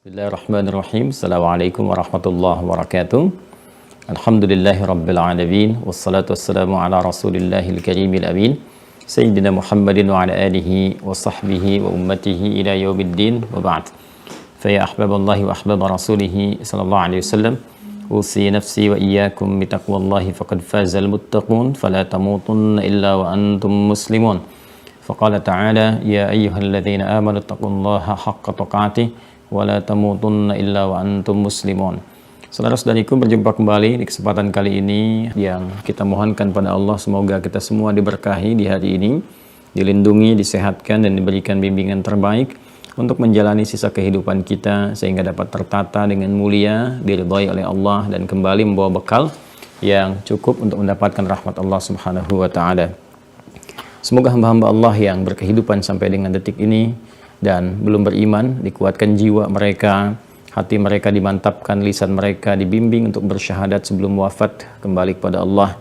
Bismillahirrahmanirrahim. Assalamualaikum warahmatullahi wabarakatuh. Alhamdulillahi rabbil alamin. Wassalatu wassalamu ala rasulillahil karimil amin. Sayyidina Muhammadin wa ala alihi wa sahbihi wa ummatihi ila yaumiddin wa ba'd. Faya ahbaballahi wa ahbaba rasulihi sallallahu alaihi wasallam. Usi nafsi wa iyyakum bitaqwallahi faqad fazal muttaqun. Fala tamutunna illa wa antum muslimun. Faqala ta'ala ya ayyuhalladzina amanu taqullaha haqqa tuqatih wala tamutunna illa wa antum muslimun. Saudara-saudariku, berjumpa kembali di kesempatan kali ini yang kita mohonkan pada Allah semoga kita semua diberkahi di hari ini, dilindungi, disehatkan dan diberikan bimbingan terbaik untuk menjalani sisa kehidupan kita sehingga dapat tertata dengan mulia, diridhai oleh Allah dan kembali membawa bekal yang cukup untuk mendapatkan rahmat Allah Subhanahu wa taala. Semoga hamba-hamba Allah yang berkehidupan sampai dengan detik ini dan belum beriman, dikuatkan jiwa mereka, hati mereka dimantapkan, lisan mereka dibimbing untuk bersyahadat sebelum wafat kembali kepada Allah.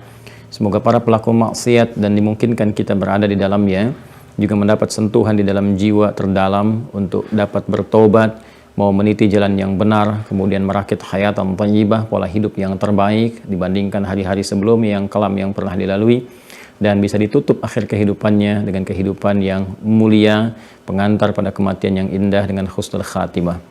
Semoga para pelaku maksiat dan dimungkinkan kita berada di dalamnya juga mendapat sentuhan di dalam jiwa terdalam untuk dapat bertobat, mau meniti jalan yang benar, kemudian merakit hayatan thayyibah, pola hidup yang terbaik dibandingkan hari-hari sebelumnya yang kelam yang pernah dilalui, dan bisa ditutup akhir kehidupannya dengan kehidupan yang mulia, pengantar pada kematian yang indah dengan husnul khatimah.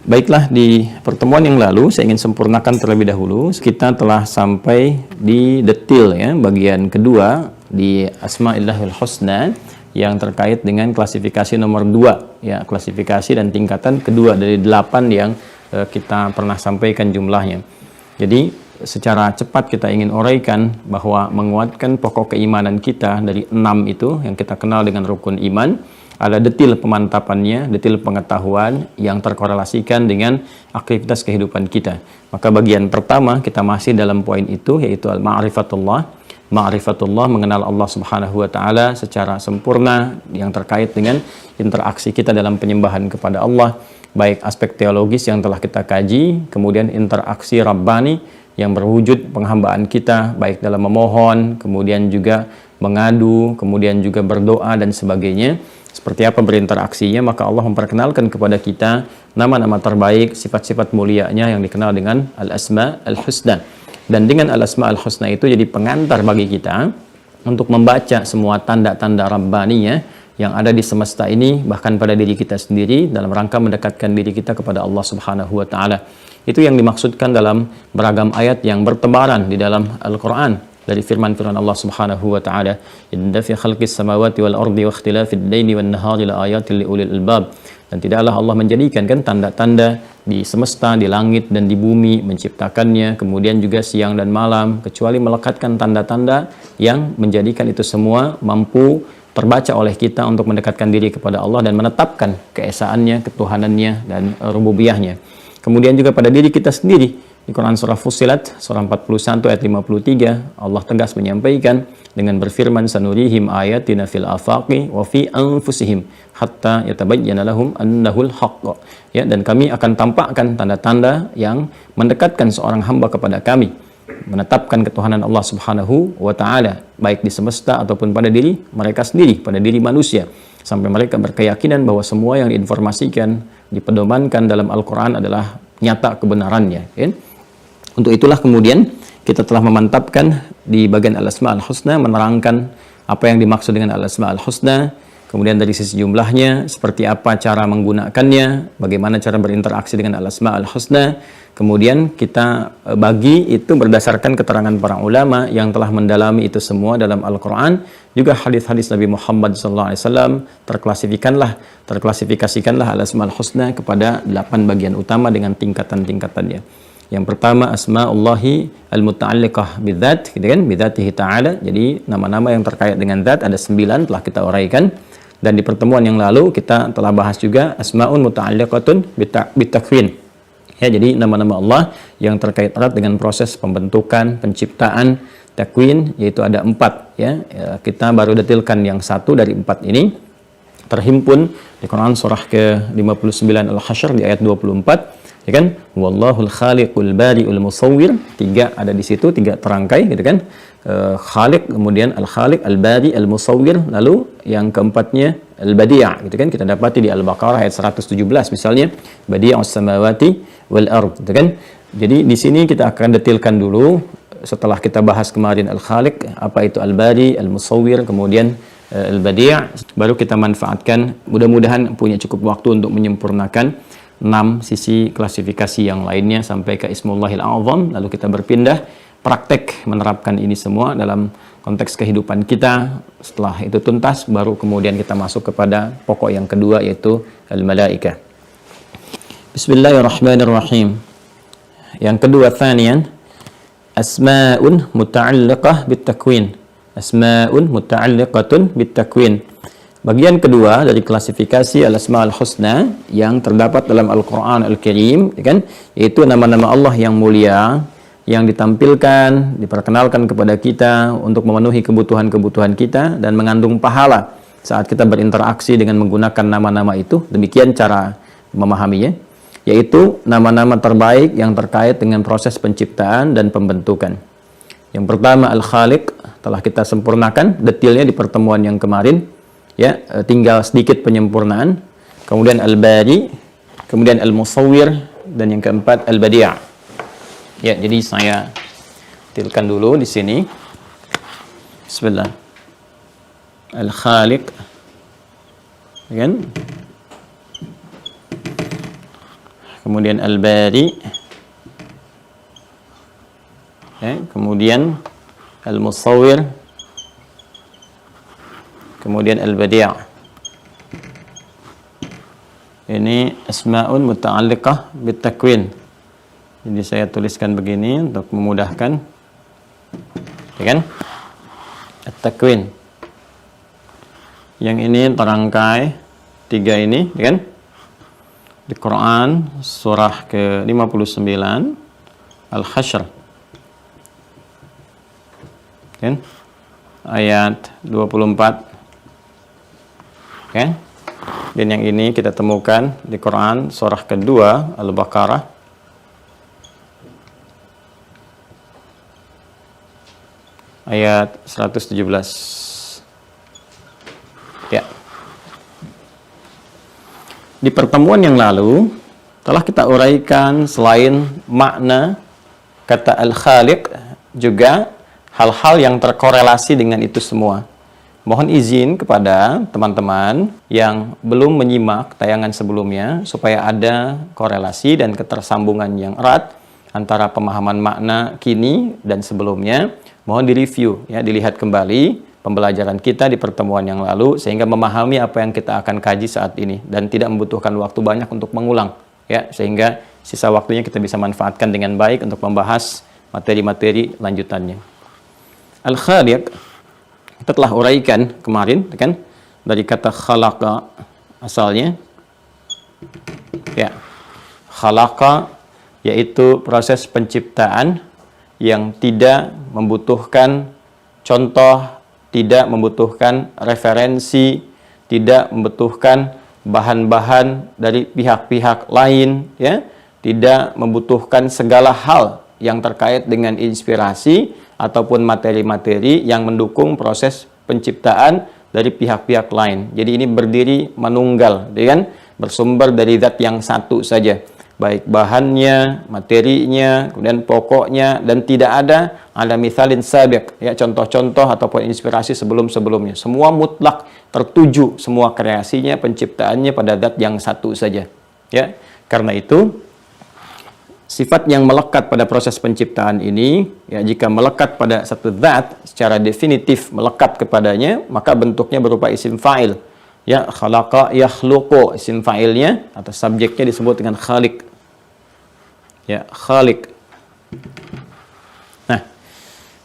Baiklah, di pertemuan yang lalu saya ingin sempurnakan terlebih dahulu. Kita telah sampai di detil ya, bagian kedua di Asma'illahil Husna yang terkait dengan klasifikasi nomor 2 ya, klasifikasi dan tingkatan kedua dari 8 yang kita pernah sampaikan jumlahnya. Jadi secara cepat kita ingin uraikan bahwa menguatkan pokok keimanan kita dari 6 itu yang kita kenal dengan rukun iman, ada detil pemantapannya, detil pengetahuan yang terkorelasikan dengan aktivitas kehidupan kita. Maka bagian pertama kita masih dalam poin itu, yaitu al-ma'rifatullah. Ma'rifatullah, mengenal Allah Subhanahu wa taala secara sempurna yang terkait dengan interaksi kita dalam penyembahan kepada Allah, baik aspek teologis yang telah kita kaji, kemudian interaksi rabbani yang berwujud penghambaan kita baik dalam memohon, kemudian juga mengadu, kemudian juga berdoa dan sebagainya. Seperti apa berinteraksinya, maka Allah memperkenalkan kepada kita nama-nama terbaik, sifat-sifat mulianya yang dikenal dengan Al-Asma Al-Husna. Dan dengan Al-Asma Al-Husna itu jadi pengantar bagi kita untuk membaca semua tanda-tanda Rabbaniyah yang ada di semesta ini, bahkan pada diri kita sendiri, dalam rangka mendekatkan diri kita kepada Allah Subhanahu wa taala. Itu yang dimaksudkan dalam beragam ayat yang bertebaran di dalam Al-Quran, dari firman-firman Allah Subhanahu wa taala, inna fi khalqis samawati wal ardi wa ikhtilafid laili wan nahari la ayatin li ulil albab. Dan tidaklah Allah menjadikan kan tanda-tanda di semesta, di langit dan di bumi, menciptakannya, kemudian juga siang dan malam, kecuali melekatkan tanda-tanda yang menjadikan itu semua mampu terbaca oleh kita untuk mendekatkan diri kepada Allah dan menetapkan keesaannya, ketuhanannya dan rububiyahnya. Kemudian juga pada diri kita sendiri, di Quran surah Fussilat surah 41 ayat 53, Allah tegas menyampaikan dengan berfirman, sanurihim ayatina fil afaqi wa fi anfusihim hatta yatabayyana lahum annahul haqq. Ya, dan kami akan tampakkan tanda-tanda yang mendekatkan seorang hamba kepada kami, menetapkan ketuhanan Allah Subhanahu wa taala baik di semesta ataupun pada diri mereka sendiri, pada diri manusia, sampai mereka berkeyakinan bahwa semua yang diinformasikan, dipedomankan dalam Al-Quran adalah nyata kebenarannya ya. Untuk itulah kemudian kita telah memantapkan di bagian Al-Asma Al-Husna, menerangkan apa yang dimaksud dengan Al-Asma Al-Husna, kemudian dari sisi jumlahnya, seperti apa cara menggunakannya, bagaimana cara berinteraksi dengan Al-Asma Al-Husna. Kemudian kita bagi itu berdasarkan keterangan para ulama yang telah mendalami itu semua dalam Al-Quran, juga hadis-hadis Nabi Muhammad SAW. Terklasifikasikanlah Al-Asma Al-Husna kepada 8 bagian utama dengan tingkatan-tingkatannya. Yang pertama, Asma'ullahi al-muta'alliqah bidzat, gitu kan, bidzatihi ta'ala. Jadi nama-nama yang terkait dengan zat ada 9, telah kita uraikan. Dan di pertemuan yang lalu kita telah bahas juga Asma'un muta'alliqatun bitakwin. Ya, jadi nama-nama Allah yang terkait erat dengan proses pembentukan, penciptaan, takwin, yaitu ada 4 ya. Kita baru detilkan yang 1 dari 4 ini, terhimpun di Quran surah ke-59 Al-Hasyr di ayat 24. Ya kan? Wallahul khaliqul bari'ul musawwir. Tiga ada di situ, tiga terangkai gitu kan. Khaliq, kemudian al-khaliq, al-bari, al-musawwir, lalu yang keempatnya al-badi', gitu kan. Kita dapati di Al-Baqarah ayat 117 misalnya, badi'us samawati wal ard, gitu kan. Jadi di sini kita akan detilkan dulu setelah kita bahas kemarin al-khaliq, apa itu al-bari, al-musawwir, kemudian al-badi', baru kita manfaatkan, mudah-mudahan punya cukup waktu untuk menyempurnakan 6 sisi klasifikasi yang lainnya sampai ke Ismullahil A'zam, lalu kita berpindah praktek menerapkan ini semua dalam konteks kehidupan kita. Setelah itu tuntas, baru kemudian kita masuk kepada pokok yang kedua, yaitu al-malaikah. Bismillahirrahmanirrahim. Yang kedua, thaniyan, asma'un muta'alliqah bitakwin. Asma'un muta'alliqatun bitakwin. Bagian kedua dari klasifikasi al-asma'ul husna yang terdapat dalam Al-Qur'an Al-Karim, kan? Yaitu nama-nama Allah yang mulia yang ditampilkan, diperkenalkan kepada kita untuk memenuhi kebutuhan-kebutuhan kita dan mengandung pahala saat kita berinteraksi dengan menggunakan nama-nama itu. Demikian cara memahaminya, yaitu nama-nama terbaik yang terkait dengan proses penciptaan dan pembentukan. Yang pertama Al-Khaliq, telah kita sempurnakan detailnya di pertemuan yang kemarin, ya, tinggal sedikit penyempurnaan. Kemudian Al-Bari, kemudian Al-Musawwir, dan yang keempat Al-Badi'. Ya, jadi saya tilkan dulu di sini. Bismillah. Al-Khaliq, kan? Kemudian Al-Bari, ya, kemudian Al-Musawwir, kemudian Al-Badi'. Ini asma'un muta'alliqah bitakwin. Jadi saya tuliskan begini untuk memudahkan, ya kan? At-takwin. Yang ini terangkai tiga ini, ya kan? Di Quran surah ke-59 Al-Hashr, kan? Ayat 24, kan? Dan yang ini kita temukan di Quran surah kedua Al-Baqarah ayat 117. Ya. Di pertemuan yang lalu telah kita uraikan selain makna kata al-khaliq juga hal-hal yang terkorelasi dengan itu semua. Mohon izin kepada teman-teman yang belum menyimak tayangan sebelumnya supaya ada korelasi dan ketersambungan yang erat antara pemahaman makna kini dan sebelumnya. Mohon direview, ya, dilihat kembali pembelajaran kita di pertemuan yang lalu sehingga memahami apa yang kita akan kaji saat ini dan tidak membutuhkan waktu banyak untuk mengulang, ya, sehingga sisa waktunya kita bisa manfaatkan dengan baik untuk membahas materi-materi lanjutannya. Al-Khaliq kita telah uraikan kemarin, kan, dari kata khalaqa asalnya, ya, khalaqa yaitu proses penciptaan yang tidak membutuhkan contoh, tidak membutuhkan referensi, tidak membutuhkan bahan-bahan dari pihak-pihak lain, ya, tidak membutuhkan segala hal yang terkait dengan inspirasi ataupun materi-materi yang mendukung proses penciptaan dari pihak-pihak lain. Jadi ini berdiri menunggal, ya kan? Bersumber dari zat yang satu saja, baik bahannya, materinya, kemudian pokoknya, dan tidak ada misalin sabiq, ya, contoh-contoh ataupun inspirasi sebelum-sebelumnya. Semua mutlak tertuju, semua kreasinya, penciptaannya pada zat yang satu saja, ya. Karena itu sifat yang melekat pada proses penciptaan ini, ya, jika melekat pada satu zat secara definitif melekat kepadanya, maka bentuknya berupa isim fa'il, ya, khalaqa yakhluqu, isim fa'ilnya atau subjeknya disebut dengan khaliq, ya, khaliq. Nah,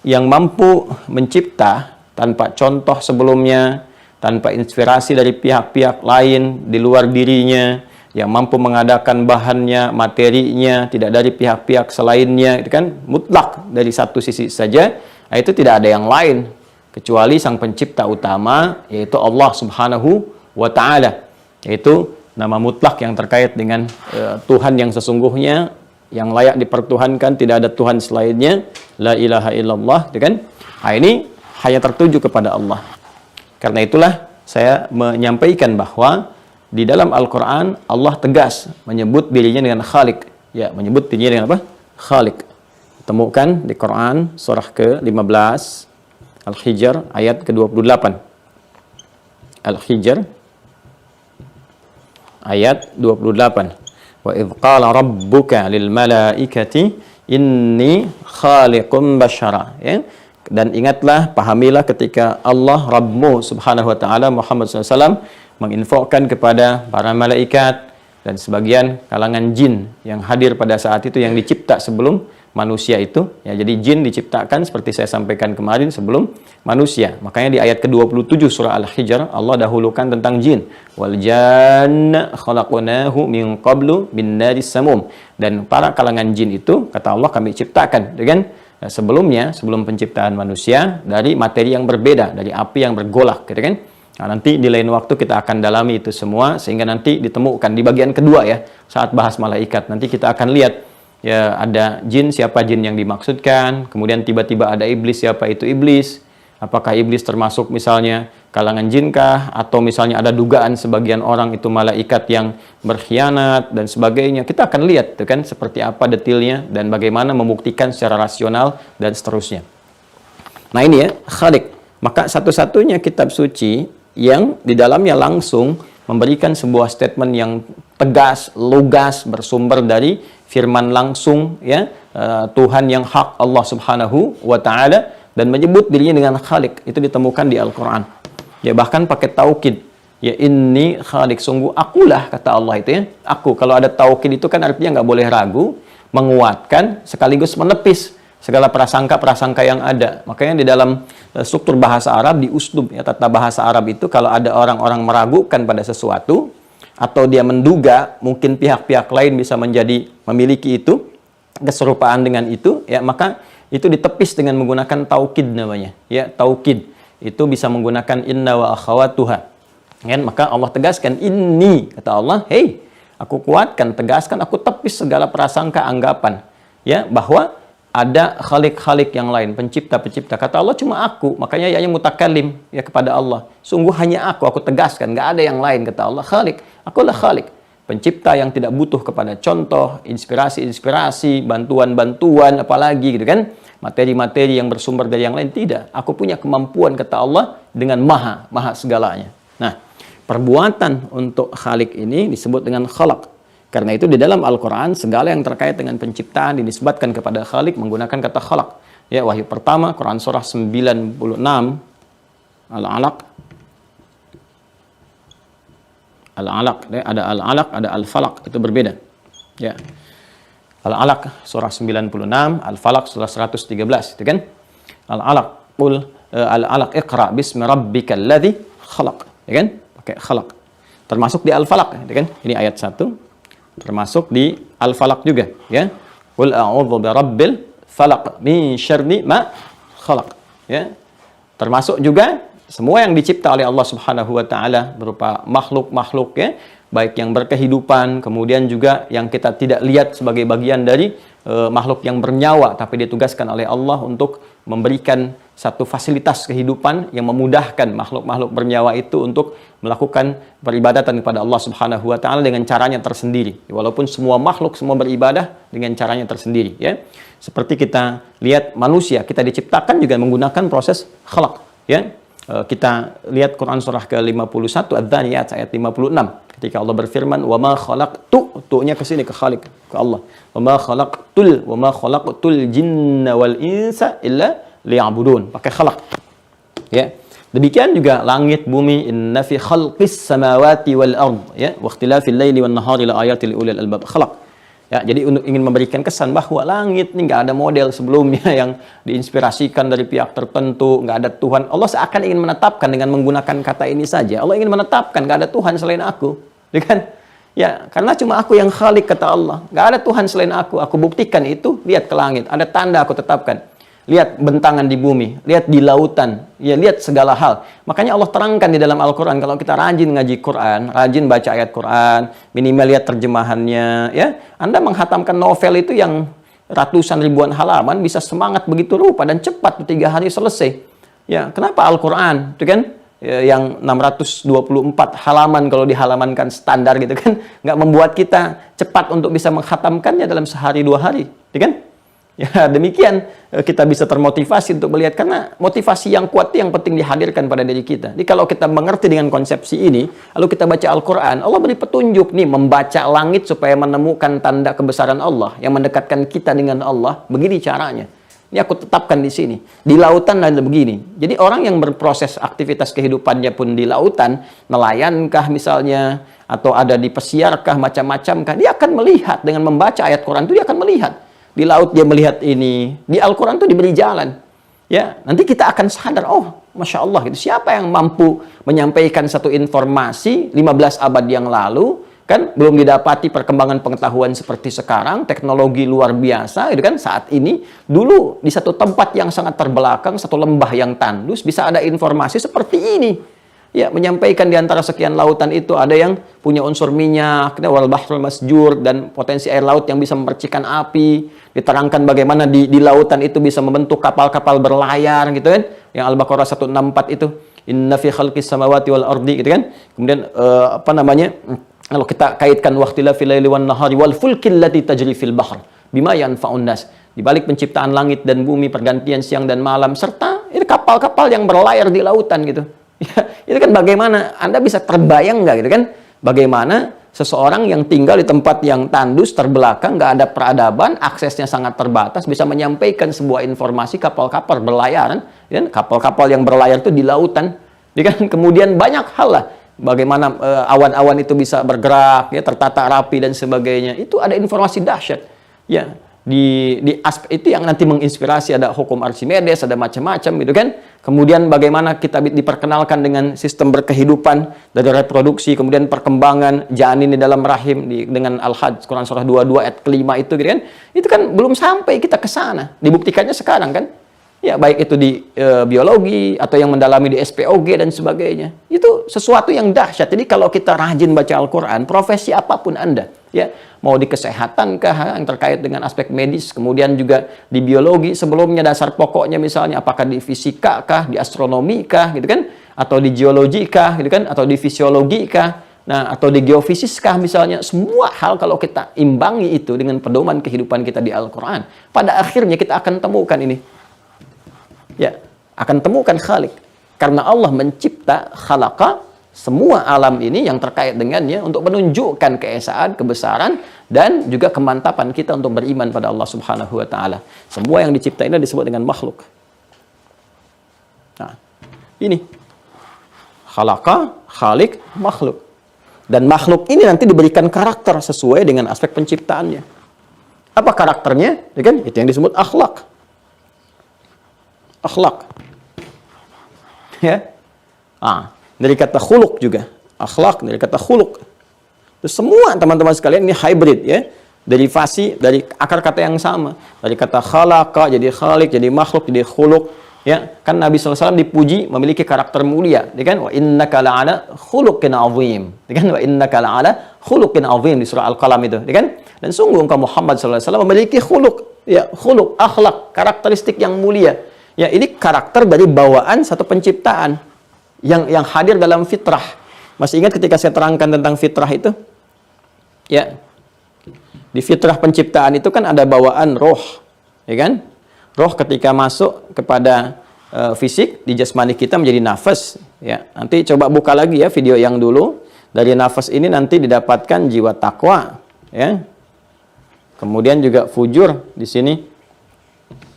yang mampu mencipta tanpa contoh sebelumnya, tanpa inspirasi dari pihak-pihak lain di luar dirinya, yang mampu mengadakan bahannya, materinya tidak dari pihak-pihak selainnya, itu kan mutlak dari satu sisi saja, itu tidak ada yang lain kecuali sang pencipta utama, yaitu Allah Subhanahu wa Ta'ala. Yaitu nama mutlak yang terkait dengan Tuhan yang sesungguhnya, yang layak dipertuhankan, tidak ada Tuhan selainnya, la ilaha illallah, gitu kan? Nah, ini hanya tertuju kepada Allah. Karena itulah saya menyampaikan bahwa di dalam Al-Quran Allah tegas menyebut dirinya dengan Khalik. Ya, menyebut dirinya dengan apa? Khalik. Temukan di Quran surah ke-15 Al-Hijr ayat ke-28. Al-Hijr ayat 28. Wa idh qala rabbuka lil malaikati inni khaliqum basyara, ya. Dan ingatlah, pahamilah ketika Allah Rabbmu subhanahu wa ta'ala Muhammad SAW menginfokan kepada para malaikat dan sebagian kalangan jin yang hadir pada saat itu, yang dicipta sebelum manusia itu, ya. Jadi jin diciptakan seperti saya sampaikan kemarin sebelum manusia. Makanya di ayat ke-27 surah Al-Hijr Allah dahulukan tentang jin. Wal janna khalaqnahu min qablu min naris samum. Dan para kalangan jin itu kata Allah kami ciptakan dengan sebelumnya, sebelum penciptaan manusia, dari materi yang berbeda, dari api yang bergolak, gitu kan? Nah, nanti di lain waktu kita akan dalami itu semua sehingga nanti ditemukan di bagian kedua, ya, saat bahas malaikat. Nanti kita akan lihat, ya, ada jin, siapa jin yang dimaksudkan, kemudian tiba-tiba ada iblis, siapa itu iblis, apakah iblis termasuk misalnya kalangan jinkah, atau misalnya ada dugaan sebagian orang itu malaikat yang berkhianat dan sebagainya. Kita akan lihat itu kan seperti apa detailnya dan bagaimana membuktikan secara rasional dan seterusnya. Nah, ini ya Khalik. Maka satu-satunya kitab suci yang di dalamnya langsung memberikan sebuah statement yang tegas, lugas, bersumber dari firman langsung, ya, Tuhan yang hak Allah Subhanahu wa Ta'ala, dan menyebut dirinya dengan Khalik, itu ditemukan di Al-Quran. Ya, bahkan pakai taukid, ya, inni Khalik, sungguh akulah, kata Allah itu, ya, aku. Kalau ada taukid itu kan artinya nggak boleh ragu, menguatkan sekaligus menepis segala prasangka-prasangka yang ada. Makanya di dalam struktur bahasa Arab, di uslub, ya, tata bahasa Arab itu, kalau ada orang-orang meragukan pada sesuatu atau dia menduga mungkin pihak-pihak lain bisa memiliki itu, keserupaan dengan itu, ya, maka itu ditepis dengan menggunakan taukid namanya, ya, taukid. Itu bisa menggunakan inna wa akhawatuha. Kan? Maka Allah tegaskan, inni, kata Allah, hei, aku kuatkan, tegaskan, aku tepis segala prasangka anggapan, ya, bahwa ada khalik-khalik yang lain, pencipta-pencipta. Kata Allah cuma aku, makanya ya mutakalim, ya, kepada Allah. Sungguh hanya aku tegaskan, nggak ada yang lain, kata Allah. Khalik, akulah khalik. Pencipta yang tidak butuh kepada contoh, inspirasi-inspirasi, bantuan-bantuan, apalagi gitu kan. Materi-materi yang bersumber dari yang lain, tidak. Aku punya kemampuan, kata Allah, dengan maha segalanya. Nah, perbuatan untuk khalik ini disebut dengan khalaq. Karena itu di dalam Al-Quran segala yang terkait dengan penciptaan dinisbatkan kepada Khalik menggunakan kata khalaq. Ya, wahyu pertama Quran surah 96 Al-Alaq. Al-Alaq, ya, ada Al-Alaq, ada Al-Falaq, itu berbeda. Ya. Al-Alaq surah 96, Al-Falaq surah 113, itu kan? Al-Alaq, Al-Alaq iqra bismi rabbikal ladzi khalaq, ya kan? Pakai khalaq. Termasuk di Al-Falaq, itu kan? Ini ayat 1. Termasuk di Al-Falaq juga, ya. Qul a'udzu birabbil falaq min syarri ma khalaq, ya. Termasuk juga semua yang dicipta oleh Allah Subhanahu wa Ta'ala berupa makhluk-makhluk, ya, baik yang berkehidupan, kemudian juga yang kita tidak lihat sebagai bagian dari makhluk yang bernyawa, tapi ditugaskan oleh Allah untuk memberikan satu fasilitas kehidupan yang memudahkan makhluk-makhluk bernyawa itu untuk melakukan peribadatan kepada Allah Subhanahu wa Ta'ala dengan caranya tersendiri. Walaupun semua makhluk semua beribadah dengan caranya tersendiri, ya. Seperti kita lihat manusia, kita diciptakan juga menggunakan proses khalaq, ya. Kita lihat Quran surah ke-51 Adz-Dzariyat ayat 56. Ketika Allah berfirman, "Wa ma khalaqtu", tu'nya ke sini ke Khalik, ke Allah. "Wa ma khalaqtul jinna wal insa illa liya'budun", pakai khalaq. Ya. Demikian juga langit, bumi, inna fi khalqis samawati wal ard, ya, wa ikhtilafil laili wan nahari la ayatil li ulil albab. Khalaq. Ya, jadi untuk ingin memberikan kesan bahwa langit ini nggak ada model sebelumnya yang diinspirasikan dari pihak tertentu, nggak ada Tuhan. Allah seakan ingin menetapkan dengan menggunakan kata ini saja. Allah ingin menetapkan nggak ada Tuhan selain aku, ya kan? Ya, karena cuma aku yang Khalik, kata Allah. Nggak ada Tuhan selain aku. Aku buktikan itu, lihat ke langit, ada tanda aku tetapkan. lihat bentangan di bumi, lihat di lautan, ya lihat segala hal. Makanya Allah terangkan di dalam Al-Quran, kalau kita rajin ngaji Quran, rajin baca ayat Quran, minimal lihat terjemahannya, ya, Anda menghatamkan novel itu yang ratusan ribuan halaman bisa semangat begitu rupa dan cepat 3 hari selesai. Ya, kenapa Al-Quran itu kan yang 624 halaman kalau dihalamankan standar gitu kan, nggak membuat kita cepat untuk bisa menghatamkannya dalam sehari 2 hari, ya kan? Ya, demikian kita bisa termotivasi untuk melihat, karena motivasi yang kuat yang penting dihadirkan pada diri kita. Jadi kalau kita mengerti dengan konsepsi ini, lalu kita baca Al-Quran, Allah beri petunjuk nih, membaca langit supaya menemukan tanda kebesaran Allah yang mendekatkan kita dengan Allah. Begini caranya. Ini aku tetapkan di sini. Di lautan ada begini. Jadi orang yang berproses aktivitas kehidupannya pun di lautan, nelayankah misalnya, atau ada di pesiarkah, macam-macamkah, dia akan melihat dengan membaca ayat Quran itu, dia akan melihat. Di laut dia melihat ini, di Al-Quran itu diberi jalan. Ya, nanti kita akan sadar, oh, Masya Allah, gitu. Siapa yang mampu menyampaikan satu informasi 15 abad yang lalu, kan belum didapati perkembangan pengetahuan seperti sekarang, teknologi luar biasa, gitu kan, saat ini. Dulu di satu tempat yang sangat terbelakang, satu lembah yang tandus, bisa ada informasi seperti ini. Ya, menyampaikan di antara sekian lautan itu ada yang punya unsur minyak, wal bahrul masjur, dan potensi air laut yang bisa memercikan api. Diterangkan bagaimana di lautan itu bisa membentuk kapal-kapal berlayar, gitu kan. Yang Al-Baqarah 164 itu, inna fi khalqis samawati wal ardi, gitu kan. Kemudian kalau kita kaitkan waqtilafil laili wan nahari wal fulkil lati tajri fil bahr bima yanfa'un nas. Di balik penciptaan langit dan bumi, pergantian siang dan malam, serta ini kapal-kapal yang berlayar di lautan, gitu. Ya, itu kan bagaimana Anda bisa terbayang nggak, gitu kan, bagaimana seseorang yang tinggal di tempat yang tandus, terbelakang, nggak ada peradaban, aksesnya sangat terbatas, bisa menyampaikan sebuah informasi kapal-kapal berlayar, kan? Kapal-kapal yang berlayar itu di lautan, ya kan? Kemudian banyak hal lah, bagaimana awan-awan itu bisa bergerak, ya, tertata rapi dan sebagainya. Itu ada informasi dahsyat, ya. Di aspek itu yang nanti menginspirasi, ada hukum Archimedes, ada macam-macam, gitu kan. Kemudian bagaimana kita diperkenalkan dengan sistem berkehidupan dari reproduksi, kemudian perkembangan janin di dalam rahim dengan Al-Hajj, Quran surah 22 ayat kelima itu, gitu kan. Itu kan belum sampai kita ke sana. Dibuktikannya sekarang kan. Ya, baik itu di biologi atau yang mendalami di SPOG dan sebagainya. Itu sesuatu yang dahsyat. Jadi kalau kita rajin baca Al-Quran, profesi apapun Anda, ya, mau di kesehatan kah, yang terkait dengan aspek medis, kemudian juga di biologi sebelumnya, dasar pokoknya misalnya, apakah di fisika kah, di astronomi kah, gitu kan, atau di geologi kah, gitu kan, atau di fisiologi kah, nah, atau di geofisis kah misalnya, semua hal kalau kita imbangi itu dengan pedoman kehidupan kita di Al-Quran, pada akhirnya kita akan temukan ini. Ya, akan temukan Khalik. Karena Allah mencipta khalaqa semua alam ini yang terkait dengannya untuk menunjukkan keesaan, kebesaran, dan juga kemantapan kita untuk beriman pada Allah Subhanahu wa Ta'ala. Semua yang dicipta ini disebut dengan makhluk. Nah, ini khalaqa, khalik, makhluk. Dan makhluk ini nanti diberikan karakter sesuai dengan aspek penciptaannya. Apa karakternya? Ya kan? Itu yang disebut akhlak. Akhlak. Ya. Dari kata khuluk juga. Akhlak dari kata khuluk. Terus semua teman-teman sekalian ini hybrid, ya. Derivasi dari akar kata yang sama. Dari kata khalaqa jadi khalik, jadi makhluk, jadi khuluk, ya. Kan Nabi SAW dipuji memiliki karakter mulia, ya kan? Wa innaka la'ala khuluqin 'azim. Ya kan? Wa innaka la'ala khuluqin 'azim di surah Al-Qalam itu, ya kan? Dan sungguh engkau Muhammad SAW memiliki khuluk, ya, khuluk, akhlak, karakteristik yang mulia. Ya, ini karakter dari bawaan satu penciptaan yang hadir dalam fitrah. Masih ingat ketika saya terangkan tentang fitrah itu? Ya. Di fitrah penciptaan itu kan ada bawaan roh, ya kan? Roh ketika masuk kepada fisik di jasmani kita menjadi nafas, ya. Nanti coba buka lagi ya video yang dulu. Dari nafas ini nanti didapatkan jiwa takwa, ya. Kemudian juga fujur di sini.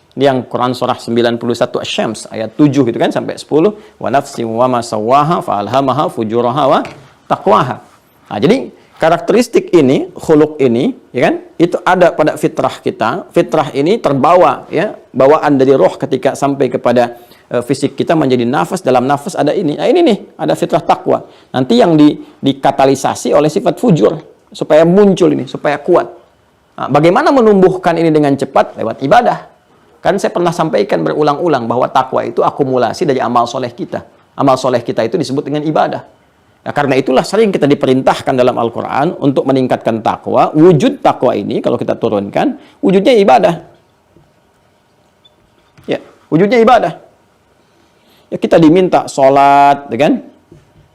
Ini yang Quran surah 91 Asy-Syams ayat 7 gitu kan sampai 10, wa nafsi wa ma sawwaha fa alhamaha fujuraha wa taqwaha. Nah, jadi karakteristik ini, khuluq ini, ya kan? Itu ada pada fitrah kita. Fitrah ini terbawa, ya, bawaan dari roh ketika sampai kepada fisik kita menjadi nafas, dalam nafas ada ini. Nah, ini nih, ada fitrah takwa. Nanti yang dikatalisasi oleh sifat fujur supaya muncul ini, supaya kuat. Nah, bagaimana menumbuhkan ini dengan cepat? Lewat ibadah. Kan saya pernah sampaikan berulang-ulang bahwa takwa itu akumulasi dari amal soleh kita. Amal soleh kita itu disebut dengan ibadah. Nah, karena itulah sering kita diperintahkan dalam Al-Quran untuk meningkatkan takwa. Wujud takwa ini, kalau kita turunkan, wujudnya ibadah. Ya, wujudnya ibadah. Ya, kita diminta sholat, kan?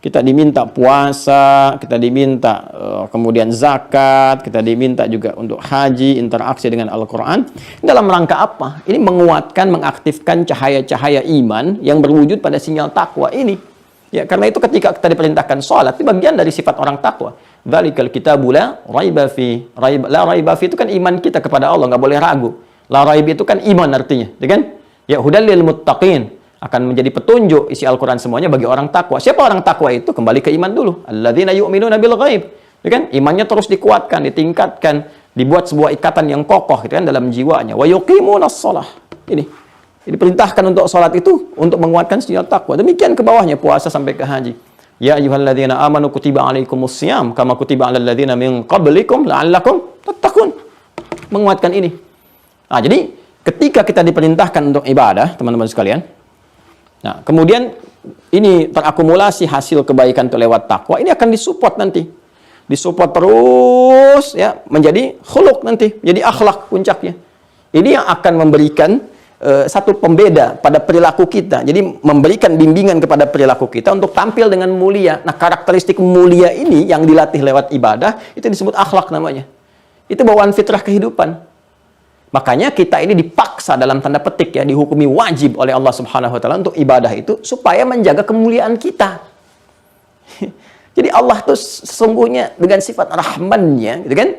Kita diminta puasa, kita diminta kemudian zakat, kita diminta juga untuk haji, interaksi dengan Al-Quran. Dalam rangka apa? Ini menguatkan, mengaktifkan cahaya-cahaya iman yang berwujud pada sinyal takwa ini. Ya, karena itu ketika kita diperintahkan sholat, itu bagian dari sifat orang takwa. Dzalikal kitabu la raiba fi. La raiba fi itu kan iman kita kepada Allah, nggak boleh ragu. La raib itu kan iman artinya, ya kan? Ya hudal lil muttaqin. Akan menjadi petunjuk isi Al-Quran semuanya bagi orang takwa. Siapa orang takwa itu? Kembali ke iman dulu. Alladzina yu'minuna bil ghaib. Ya kan? Imannya terus dikuatkan, ditingkatkan, dibuat sebuah ikatan yang kokoh gitu kan dalam jiwanya. Wa yuqimunas shalah. Ini diperintahkan untuk salat itu untuk menguatkan sinyal takwa. Demikian ke bawahnya puasa sampai ke haji. Ya ayyuhalladzina amanu kutiba alaikumus syiyam kama kutiba alal ladzina min qablikum la'allakum tattaqun. Menguatkan ini. Nah, jadi ketika kita diperintahkan untuk ibadah, teman-teman sekalian, nah, kemudian ini terakumulasi hasil kebaikan itu lewat takwa, ini akan disupport nanti. Disupport terus ya menjadi khuluq nanti, jadi akhlak puncaknya. Ini yang akan memberikan satu pembeda pada perilaku kita. Jadi memberikan bimbingan kepada perilaku kita untuk tampil dengan mulia. Nah, karakteristik mulia ini yang dilatih lewat ibadah, itu disebut akhlak namanya. Itu bawaan fitrah kehidupan. Makanya kita ini dipaksa dalam tanda petik ya, dihukumi wajib oleh Allah Subhanahu wa taala untuk ibadah itu supaya menjaga kemuliaan kita. Jadi Allah tuh sesungguhnya dengan sifat rahmannya, gitu kan?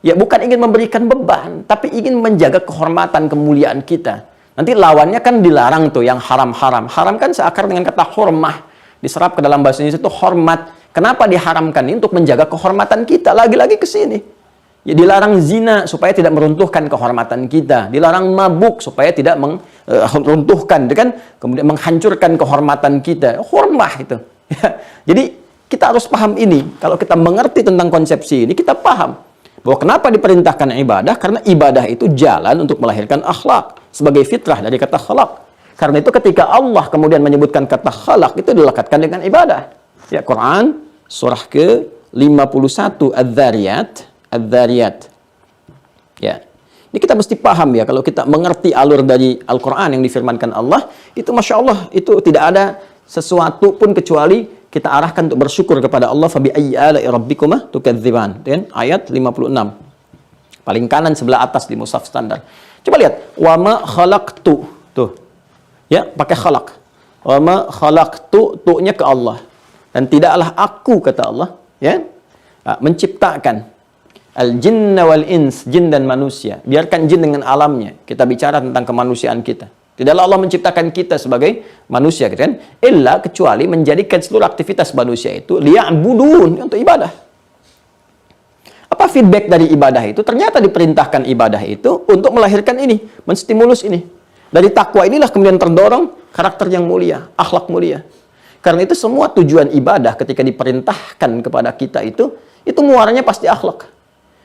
Ya bukan ingin memberikan beban, tapi ingin menjaga kehormatan kemuliaan kita. Nanti lawannya kan dilarang tuh yang haram-haram. Haram kan seakar dengan kata hormah. Diserap ke dalam bahasa Indonesia itu hormat. Kenapa diharamkan ini? Untuk menjaga kehormatan kita. Lagi-lagi ke sini. Ya, dilarang zina supaya tidak meruntuhkan kehormatan kita. Dilarang mabuk supaya tidak meruntuhkan, kan? Kemudian menghancurkan kehormatan kita. Hormah itu. Ya. Jadi kita harus paham ini. Kalau kita mengerti tentang konsepsi ini, kita paham bahwa kenapa diperintahkan ibadah? Karena ibadah itu jalan untuk melahirkan akhlak sebagai fitrah dari kata khalaq. Karena itu ketika Allah kemudian menyebutkan kata khalaq, itu dilekatkan dengan ibadah. Ya, Quran surah ke-51 Adz-Dzariyat. Ya. Ini kita mesti paham ya, kalau kita mengerti alur dari Al-Quran yang difirmankan Allah, itu Masya Allah, itu tidak ada sesuatu pun kecuali kita arahkan untuk bersyukur kepada Allah. Fabi ayyi ala'i rabbikuma tukadziban. Ayat 56. Paling kanan sebelah atas di mushaf standar. Coba lihat. Wa ma khalaqtu. Tuh. Ya, pakai khalaq. Wa ma khalaqtu, tu-nya ke Allah. Dan tidaklah aku, kata Allah, ya, menciptakan al-jinna wal ins, jin dan manusia. Biarkan jin dengan alamnya. Kita bicara tentang kemanusiaan kita. Tidaklah Allah menciptakan kita sebagai manusia, kan? Illa kecuali menjadikan seluruh aktivitas manusia itu liya'budun, untuk ibadah. Apa feedback dari ibadah itu? Ternyata diperintahkan ibadah itu untuk melahirkan ini, menstimulus ini. Dari takwa inilah kemudian terdorong karakter yang mulia, akhlak mulia. Karena itu semua tujuan ibadah ketika diperintahkan kepada kita itu muaranya pasti akhlak.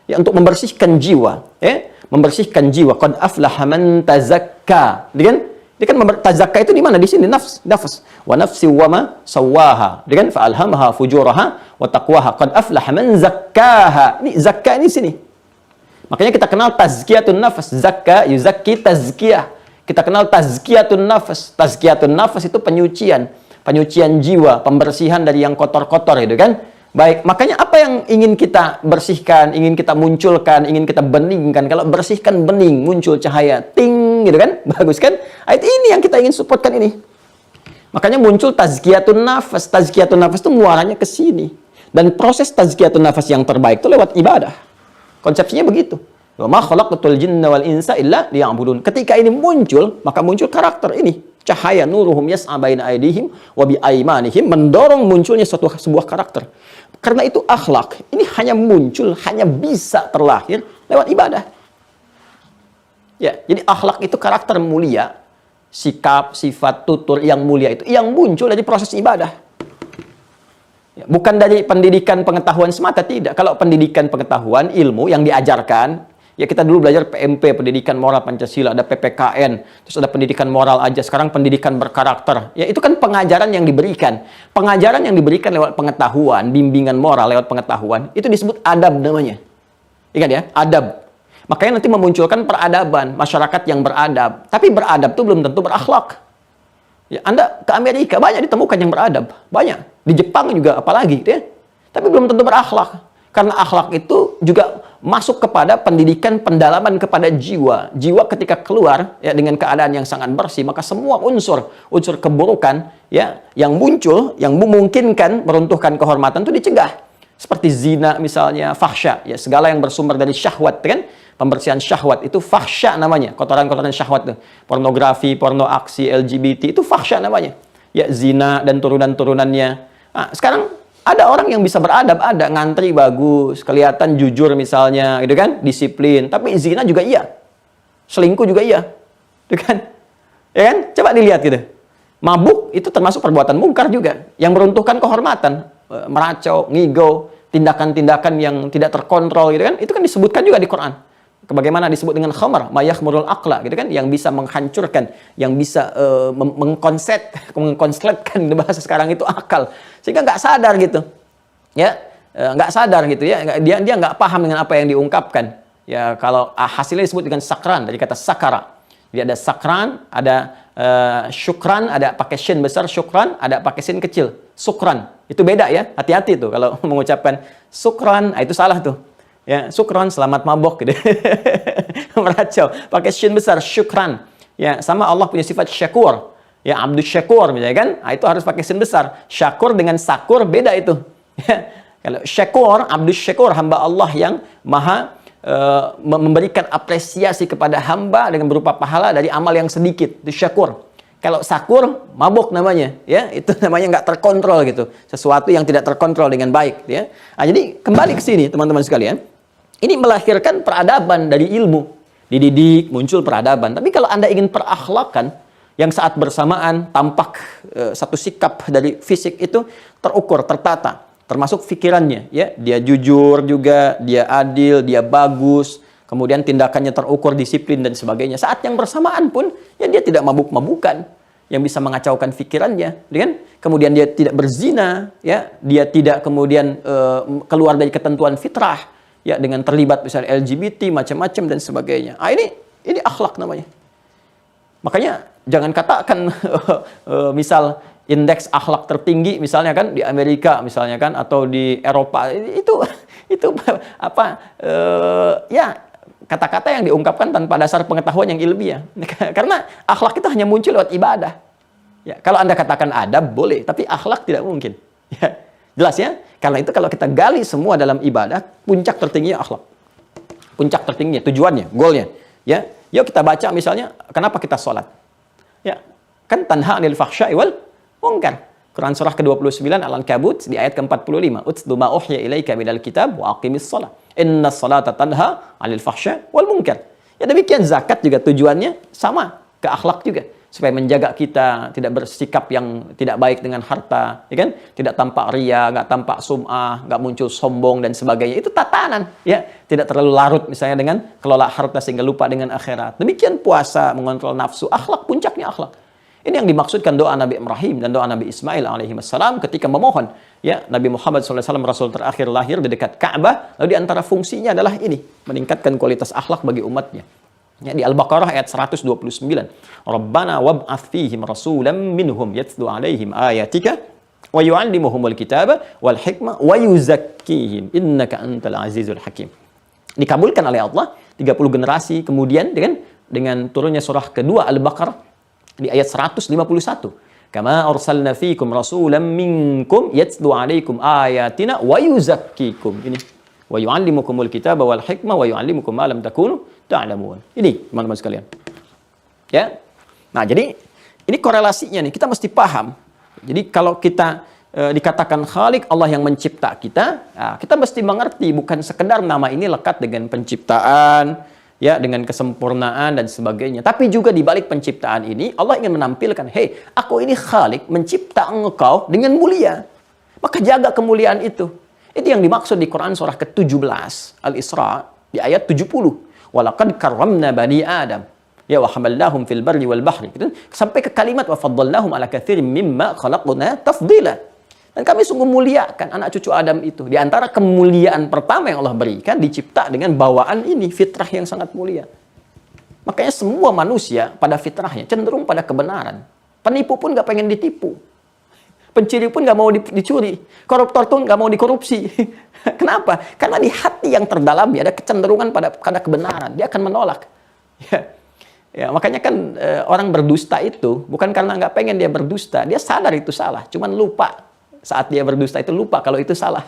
Ya, untuk membersihkan jiwa, ya, membersihkan jiwa. Qad aflaha man tazakka. Kan? Dia kan tazakka itu di mana? Di sini nafs. Wa nafsi wa ma sawwaha. Dia kan fa alhamaha fujuraha wa taqwaha. Qad aflaha man zakkaha. Ini zakka ini sini. Makanya kita kenal tazkiyatun nafs. Zakka yuzakki tazkiyah. Kita kenal tazkiyatun nafs. Tazkiyatun nafs itu penyucian jiwa, pembersihan dari yang kotor-kotor itu kan. Baik, makanya apa yang ingin kita bersihkan, ingin kita munculkan, ingin kita beningkan. Kalau bersihkan bening, muncul cahaya, ting, gitu kan? Bagus kan? Ayat ini yang kita ingin supportkan ini. Makanya muncul tazkiyatun nafas. Tazkiyatun nafas itu muaranya ke sini. Dan proses tazkiyatun nafas yang terbaik itu lewat ibadah. Konsepsinya begitu. Wa ma khalaqtul jinna wal insa illa liya'budun. Ketika ini muncul, maka muncul karakter ini. Cahaya nuruhum yas'a baina aydihim wa bi aymanihim, mendorong munculnya sebuah karakter. Karena itu akhlak ini hanya muncul, hanya bisa terlahir lewat ibadah. Ya, jadi akhlak itu karakter mulia, sikap, sifat, tutur yang mulia itu yang muncul dari proses ibadah. Ya, bukan dari pendidikan pengetahuan semata, tidak. Kalau pendidikan pengetahuan, ilmu yang diajarkan, Ya kita dulu belajar PMP, pendidikan moral Pancasila, ada PPKN, terus ada pendidikan moral aja, sekarang pendidikan berkarakter. Ya itu kan pengajaran yang diberikan. Pengajaran yang diberikan lewat pengetahuan, bimbingan moral lewat pengetahuan, itu disebut adab namanya. Ingat ya, adab. Makanya nanti memunculkan peradaban, masyarakat yang beradab. Tapi beradab itu belum tentu berakhlak. Ya, Anda ke Amerika banyak ditemukan yang beradab, banyak. Di Jepang juga apalagi, ya. Tapi belum tentu berakhlak. Karena akhlak itu juga masuk kepada pendidikan pendalaman kepada jiwa. Jiwa ketika keluar ya dengan keadaan yang sangat bersih, maka semua unsur keburukan ya yang muncul, yang memungkinkan meruntuhkan kehormatan itu dicegah. Seperti zina misalnya, fahsya, ya segala yang bersumber dari syahwat, kan? Pembersihan syahwat itu fahsya namanya, kotoran-kotoran syahwat tuh. Pornografi, porno aksi, LGBT itu fahsya namanya. Ya zina dan turunan-turunannya. Nah, sekarang ada orang yang bisa beradab, ada ngantri bagus, kelihatan jujur misalnya, gitu kan, disiplin. Tapi zina juga iya, selingkuh juga iya, gitu kan? Ya kan? Coba dilihat gitu. Mabuk itu termasuk perbuatan mungkar juga, yang meruntuhkan kehormatan, meracau, ngigau, tindakan-tindakan yang tidak terkontrol, gitu kan? Itu kan disebutkan juga di Quran. Bagaimana disebut dengan khamar, mayakhmurul aqla, gitu kan, yang bisa menghancurkan, yang bisa mengkonsletkan bahasa sekarang itu akal, sehingga nggak sadar gitu, ya, nggak sadar gitu ya, dia nggak paham dengan apa yang diungkapkan, ya. Kalau hasilnya disebut dengan sakran, dari kata sakara. Jadi ada sakran, ada syukran, ada pakai shin besar syukran, ada pakai shin kecil sukran. Itu beda ya, hati-hati tuh kalau mengucapkan sukran, itu salah tuh. Ya, sukran, selamat mabok gitu. Meracau, pakai shin besar, syukran. Ya, sama Allah punya sifat syakur. Ya, abdus syakur misalnya kan, itu harus pakai shin besar. Syakur dengan sakur beda itu. Ya, kalau syakur, abdus syakur, hamba Allah yang maha memberikan apresiasi kepada hamba dengan berupa pahala dari amal yang sedikit. Itu syakur. Kalau sakur, mabuk namanya, ya, itu namanya nggak terkontrol gitu. Sesuatu yang tidak terkontrol dengan baik, ya. Nah, jadi kembali ke sini teman-teman sekalian. Ini melahirkan peradaban dari ilmu. Dididik, muncul peradaban. Tapi kalau Anda ingin perakhlakan, yang saat bersamaan tampak satu sikap dari fisik itu terukur, tertata. Termasuk pikirannya. Ya. Dia jujur juga, dia adil, dia bagus. Kemudian tindakannya terukur, disiplin, dan sebagainya. Saat yang bersamaan pun, ya dia tidak mabuk-mabukan. Yang bisa mengacaukan pikirannya. Kan? Kemudian dia tidak berzina. Ya. Dia tidak kemudian keluar dari ketentuan fitrah. Ya, dengan terlibat misalnya LGBT, macam-macam dan sebagainya. Ah, ini akhlak namanya. Makanya jangan katakan misal indeks akhlak tertinggi misalnya kan di Amerika misalnya kan atau di Eropa itu apa ya kata-kata yang diungkapkan tanpa dasar pengetahuan yang ilmiah. Karena akhlak itu hanya muncul lewat ibadah. Ya, kalau Anda katakan adab boleh, tapi akhlak tidak mungkin. Ya. Jelas ya? Karena itu kalau kita gali semua dalam ibadah, puncak tertingginya akhlak. Puncak tertingginya, tujuannya, goalnya. Ya, yuk kita baca misalnya, kenapa kita sholat? Ya, kan tanha 'anil fahsya'i wal munkar. Quran surah ke-29 Al-Ankabut di ayat ke-45. Utlu ma uhya ilaika minal kitab wa aqimis shalah. Inna sholata tanha 'anil fahsya'i wal munkar. Ya demikian zakat juga tujuannya sama, ke akhlak juga. Supaya menjaga kita tidak bersikap yang tidak baik dengan harta, ya kan? Tidak tampak ria, nggak tampak sum'ah, nggak muncul sombong dan sebagainya. Itu tatanan, ya. Tidak terlalu larut misalnya dengan kelola harta sehingga lupa dengan akhirat. Demikian puasa, mengontrol nafsu, akhlak, puncaknya akhlak. Ini yang dimaksudkan doa Nabi Ibrahim dan doa Nabi Ismail alaihi wassalam ketika memohon, ya, Nabi Muhammad SAW Rasul terakhir lahir di dekat Ka'bah, lalu di antara fungsinya adalah ini, meningkatkan kualitas akhlak bagi umatnya. Ya, di Al-Baqarah ayat 129. Rabbana wab'ats fihim rasulan minhum yatlu 'alaihim ayatika wa yu'allimuhumul kitaba wal hikmah wa yuzakkihim innaka antal azizul hakim. Dikabulkan oleh Allah 30 generasi kemudian dengan turunnya surah kedua Al-Baqarah di ayat 151. Kama arsalna fikum rasulan minkum yatlu 'alaikum ayatina wa yuzakkikum. Ini wa yu'allimukumul kitaba wal hikmah wa yu'allimukum ma lam takunu ta'lamun. Ini teman-teman sekalian. Ya. Nah, jadi ini korelasinya nih, kita mesti paham. Jadi kalau kita dikatakan Khalik, Allah yang mencipta kita, nah, kita mesti mengerti bukan sekedar nama ini lekat dengan penciptaan, ya, dengan kesempurnaan dan sebagainya. Tapi juga di balik penciptaan ini Allah ingin menampilkan, "Hei, aku ini Khalik, mencipta engkau dengan mulia." Maka jaga kemuliaan itu. Itu yang dimaksud di Quran surah ke-17 Al-Isra di ayat 70. Walaqad karramna bani Adam. Ya wa hamalnahum fil barri wal bahri. Gitu. Sampai ke kalimat wa faddalnahum ala katsirin mimma khalaqna tafdila. Dan kami sungguh muliakan anak cucu Adam itu. Di antara kemuliaan pertama yang Allah berikan, dicipta dengan bawaan ini, fitrah yang sangat mulia. Makanya semua manusia pada fitrahnya cenderung pada kebenaran. Penipu pun nggak pengen ditipu. Pencuri pun nggak mau dicuri. Koruptor pun nggak mau dikorupsi. Kenapa? Karena di hati yang terdalamnya ada kecenderungan pada kebenaran. Dia akan menolak. Ya, makanya kan orang berdusta itu bukan karena nggak pengen dia berdusta. Dia sadar itu salah. Cuman lupa. Saat dia berdusta itu lupa kalau itu salah.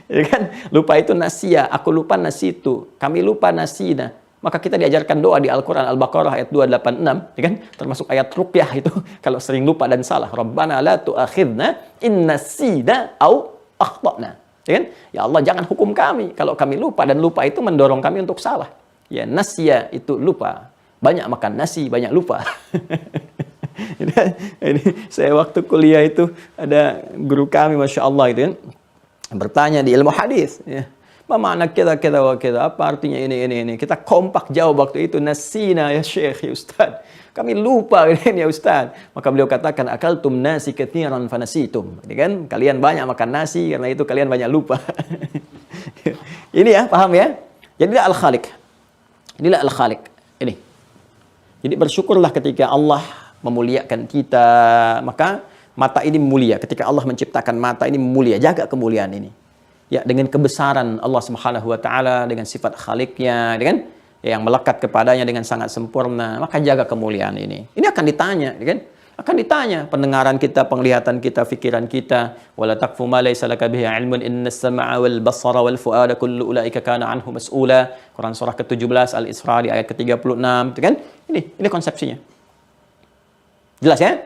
Ya kan? Lupa itu nasia. Aku lupa nasitu. Kami lupa nasina. Maka kita diajarkan doa di Al-Quran Al-Baqarah ayat 286, ya kan? Termasuk ayat ruqyah itu kalau sering lupa dan salah. Rabbana la tu'akhidna in nasina au akhtana. Ya kan? Ya Allah jangan hukum kami kalau kami lupa, dan lupa itu mendorong kami untuk salah. Ya, nasya itu lupa. Banyak makan nasi, banyak lupa. Ini saya waktu kuliah itu ada guru kami, Masya Allah itu kan, bertanya di ilmu hadis, ya. Mana kita apa artinya ini. Kita kompak jawab waktu itu, nasina ya Syekh, ya Ustaz. Kami lupa ini ya Ustaz. Maka beliau katakan, akaltum nasi katsiran fanasitum. Ini kan kalian banyak makan nasi karena itu kalian banyak lupa. Ini ya, paham ya? Jadilah Al-Khaliq. Inilah Al-Khaliq. Ini. Jadi bersyukurlah ketika Allah memuliakan kita, maka mata ini mulia. Ketika Allah menciptakan mata ini mulia, jaga kemuliaan ini. Ya, dengan kebesaran Allah Subhanahu wa taala, dengan sifat Khaliqnya, dengan yang melekat kepadanya dengan sangat sempurna, maka jaga kemuliaan ini. Ini akan ditanya, kan? Akan ditanya pendengaran kita, penglihatan kita, pikiran kita. Wala taqfu ma laysa laka bihi ilmun innas sam'a wal basara wal fuada kullu ulaika kana anhu mas'ula. Quran surah ke-17 Al-Isra di ayat ke-36, kan? Ini konsepsinya. Jelas ya?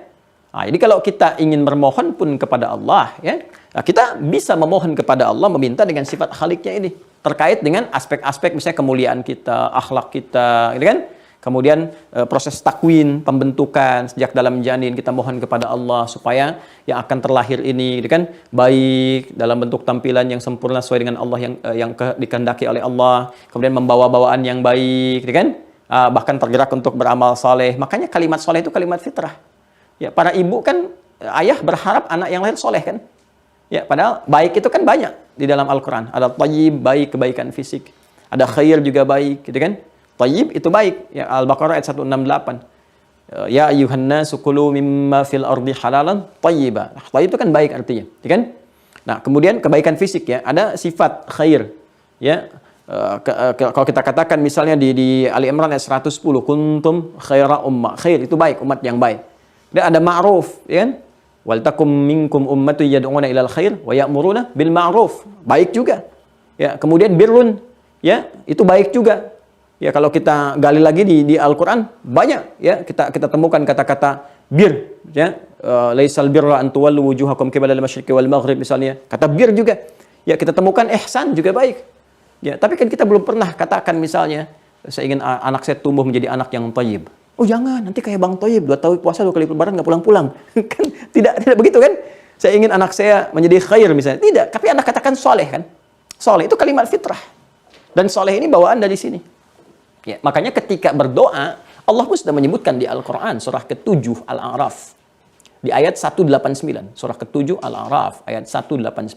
Nah, jadi kalau kita ingin bermohon pun kepada Allah, ya, nah, kita bisa memohon kepada Allah, meminta dengan sifat Khaliqnya ini, terkait dengan aspek-aspek misalnya kemuliaan kita, akhlak kita, gitu kan? Kemudian proses takwin, pembentukan sejak dalam janin, kita mohon kepada Allah supaya yang akan terlahir ini, gitu kan, baik dalam bentuk tampilan yang sempurna sesuai dengan Allah yang dikehendaki oleh Allah, kemudian membawa bawaan yang baik, gitu kan? Bahkan tergerak untuk beramal saleh. Makanya kalimat saleh itu kalimat fitrah. Ya, para ibu kan, ayah berharap anak yang lahir soleh kan. Ya, padahal baik itu kan banyak di dalam Al-Quran. Ada tayyib, baik, kebaikan fisik. Ada khair juga baik, gitu kan. Tayyib itu baik. Ya, Al-Baqarah ayat 168. Ya ayyuhan nasu kulu mimma fil ardi halalan tayyiba. Tayyib itu kan baik artinya, gitu kan. Nah, kemudian kebaikan fisik ya, ada sifat khair. Ya, kalau kita katakan misalnya di Ali Imran ayat 110, kuntum khaira umma. Khair itu baik, umat yang baik. Dan ada ma'ruf, ya kan? Wal takum minkum ummatun yad'una ilal khair wa ya'muruna bil ma'ruf. Baik juga. Ya, kemudian birrun, ya, itu baik juga. Ya, kalau kita gali lagi di Al-Qur'an banyak ya kita temukan kata-kata bir, ya. Laisal birra an tuwallu wujuhakum qibala al-masyriqi wal maghrib misalnya. Kata bir juga. Ya, kita temukan ihsan juga baik. Ya, tapi kan kita belum pernah katakan misalnya saya ingin anak saya tumbuh menjadi anak yang thayyib. Oh jangan, nanti kayak Bang Toyib, 2 tahun puasa 2 kali lebaran nggak pulang-pulang. Kan tidak begitu kan? Saya ingin anak saya menjadi khair misalnya. Tidak, tapi Anda katakan soleh kan? Soleh itu kalimat fitrah. Dan soleh ini bawaan dari sini. Ya, makanya ketika berdoa, Allah pun sudah menyebutkan di Al-Quran, surah ke-7 Al-A'raf. Di ayat 189. Surah ke-7 Al-A'raf, ayat 189.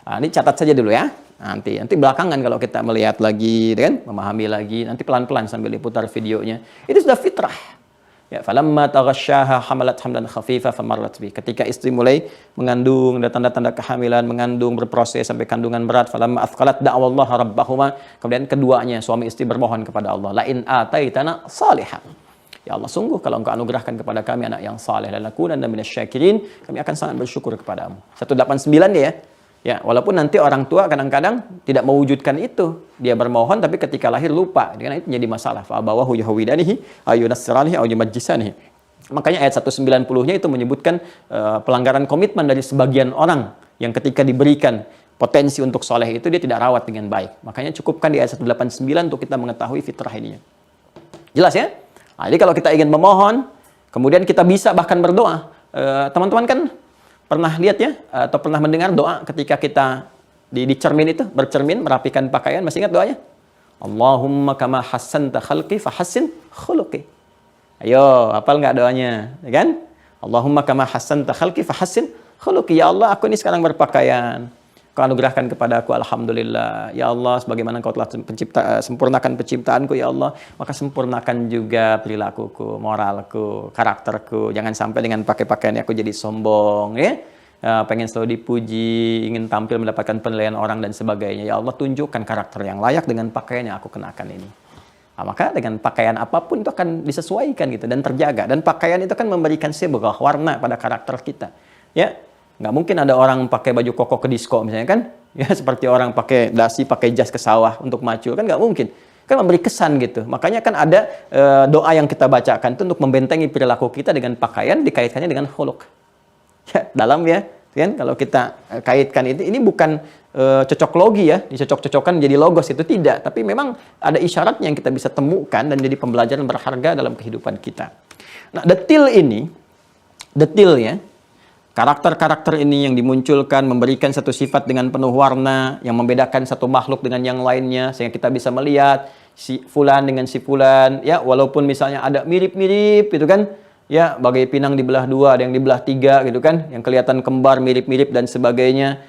Nah, ini catat saja dulu ya. Nanti belakangan kalau kita melihat lagi, kan, memahami lagi, nanti pelan-pelan sambil diputar videonya. Itu sudah fitrah. Ya, falamma taghasyaha hamalat hamlan khafifa famarrat bi. Ketika istri mulai mengandung, ada tanda-tanda kehamilan, mengandung, berproses sampai kandungan berat, falamma athqalat da'wallaha rabbahuma. Kemudian keduanya suami istri bermohon kepada Allah, la in ataitana salihan. Ya Allah, sungguh kalau Engkau anugerahkan kepada kami anak yang saleh, lanakunanna minasyakirin, kami akan sangat bersyukur kepadamu. 189 dia ya. Ya, walaupun nanti orang tua kadang-kadang tidak mewujudkan itu. Dia bermohon tapi ketika lahir lupa. Karena itu menjadi masalah. Fa abawahu yahwidanihi ayunassiranihi aw yumajjisanihi. Makanya ayat 190-nya itu menyebutkan pelanggaran komitmen dari sebagian orang yang ketika diberikan potensi untuk soleh itu dia tidak rawat dengan baik. Makanya cukupkan di ayat 189 untuk kita mengetahui fitrah ininya. Jelas ya? Nah, jadi kalau kita ingin memohon, kemudian kita bisa bahkan berdoa. Teman-teman kan pernah lihat ya, atau pernah mendengar doa ketika kita di cermin itu, bercermin, merapikan pakaian, masih ingat doanya? Allahumma kama hassanta khalqi fahassin khuluqi. Ayo, hafal nggak doanya? Ya kan? Allahumma kama hassanta khalqi fahassin khuluqi. Ya Allah, aku ini sekarang berpakaian. Kau anugerahkan kepada aku, alhamdulillah. Ya Allah, sebagaimana Kau telah sempurnakan penciptaanku, ya Allah, maka sempurnakan juga perilakuku, moralku, karakterku. Jangan sampai dengan pakai pakaian aku jadi sombong, ya. Pengen selalu dipuji, ingin tampil mendapatkan penilaian orang dan sebagainya. Ya Allah, tunjukkan karakter yang layak dengan pakaian yang aku kenakan ini. Nah, maka dengan pakaian apapun itu akan disesuaikan gitu dan terjaga. Dan pakaian itu kan memberikan sibghah, warna pada karakter kita. Ya, nggak mungkin ada orang pakai baju koko ke disko misalnya kan? Ya, seperti orang pakai dasi, pakai jas ke sawah untuk macul kan nggak mungkin. Kan memberi kesan gitu. Makanya kan ada doa yang kita bacakan itu untuk membentengi perilaku kita dengan pakaian dikaitkannya dengan khuluq. Ya, dalam ya, kan kalau kita kaitkan ini bukan cocok logi ya, dicocok-cocokkan jadi logos itu tidak, tapi memang ada isyaratnya yang kita bisa temukan dan jadi pembelajaran berharga dalam kehidupan kita. Nah, detil ya, karakter-karakter ini yang dimunculkan memberikan satu sifat dengan penuh warna yang membedakan satu makhluk dengan yang lainnya sehingga kita bisa melihat si fulan dengan si fulan ya, walaupun misalnya ada mirip-mirip gitu kan. Ya, bagai pinang dibelah dua, ada yang dibelah tiga gitu kan, yang kelihatan kembar, mirip-mirip dan sebagainya,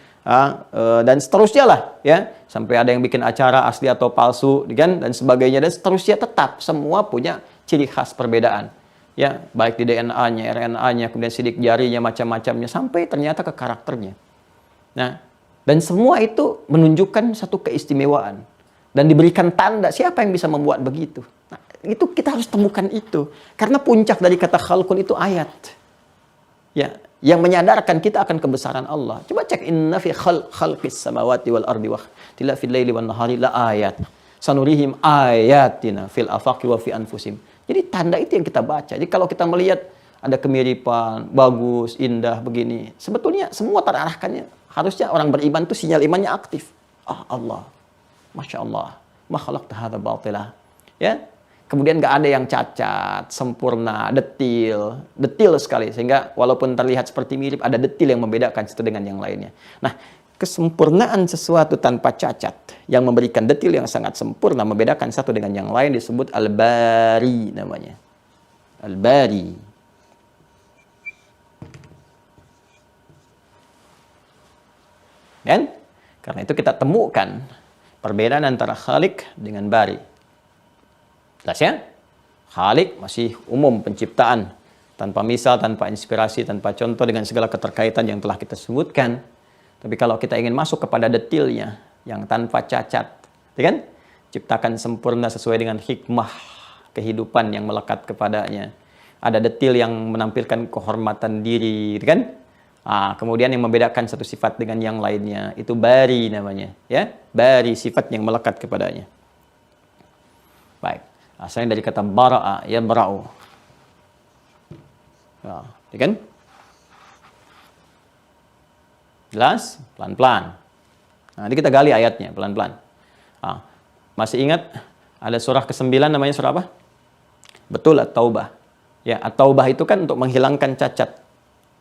dan seterusnya lah ya, sampai ada yang bikin acara asli atau palsu kan, dan sebagainya, dan seterusnya. Tetap semua punya ciri khas perbedaan ya, baik di DNA-nya, RNA-nya, kemudian sidik jarinya, macam-macamnya, sampai ternyata ke karakternya. Nah, dan semua itu menunjukkan satu keistimewaan dan diberikan tanda siapa yang bisa membuat begitu. Nah, itu kita harus temukan itu. Karena puncak dari kata khalqun itu ayat. Ya, yang menyadarkan kita akan kebesaran Allah. Coba cek inna fi khalqis samawati wal ardi wa ikhtilafil fil laili wan nahari la ayat. Sanurihim ayatina fil afaqi wa fi anfusim. Jadi tanda itu yang kita baca. Jadi kalau kita melihat ada kemiripan, bagus, indah begini, sebetulnya semua terarahkannya. Harusnya orang beriman itu sinyal imannya aktif. Allah. Masya Allah. Ma khalaqta hadza batila. Ya. Kemudian nggak ada yang cacat, sempurna, detil sekali. Sehingga walaupun terlihat seperti mirip, ada detil yang membedakan satu dengan yang lainnya. Nah, kesempurnaan sesuatu tanpa cacat, yang memberikan detil yang sangat sempurna, membedakan satu dengan yang lain, disebut Al-Bari namanya. Al-Bari. Dan karena itu kita temukan perbedaan antara Khalik dengan Bari. Jelas ya? Khalik masih umum penciptaan, tanpa misal, tanpa inspirasi, tanpa contoh, dengan segala keterkaitan yang telah kita sebutkan. Tapi kalau kita ingin masuk kepada detilnya yang tanpa cacat, ya kan? Ciptakan sempurna sesuai dengan hikmah kehidupan yang melekat kepadanya. Ada detil yang menampilkan kehormatan diri, ya kan? Kemudian yang membedakan satu sifat dengan yang lainnya, itu bari namanya, ya. Bari, sifat yang melekat kepadanya. Baik. Asalnya dari kata bara'a, ya bara'u. Ya kan? Jelas? Pelan-pelan. Nanti kita gali ayatnya, pelan-pelan. Masih ingat? Ada surah ke-9 namanya surah apa? Betul, At-Taubah. Ya, At-Taubah itu kan untuk menghilangkan cacat.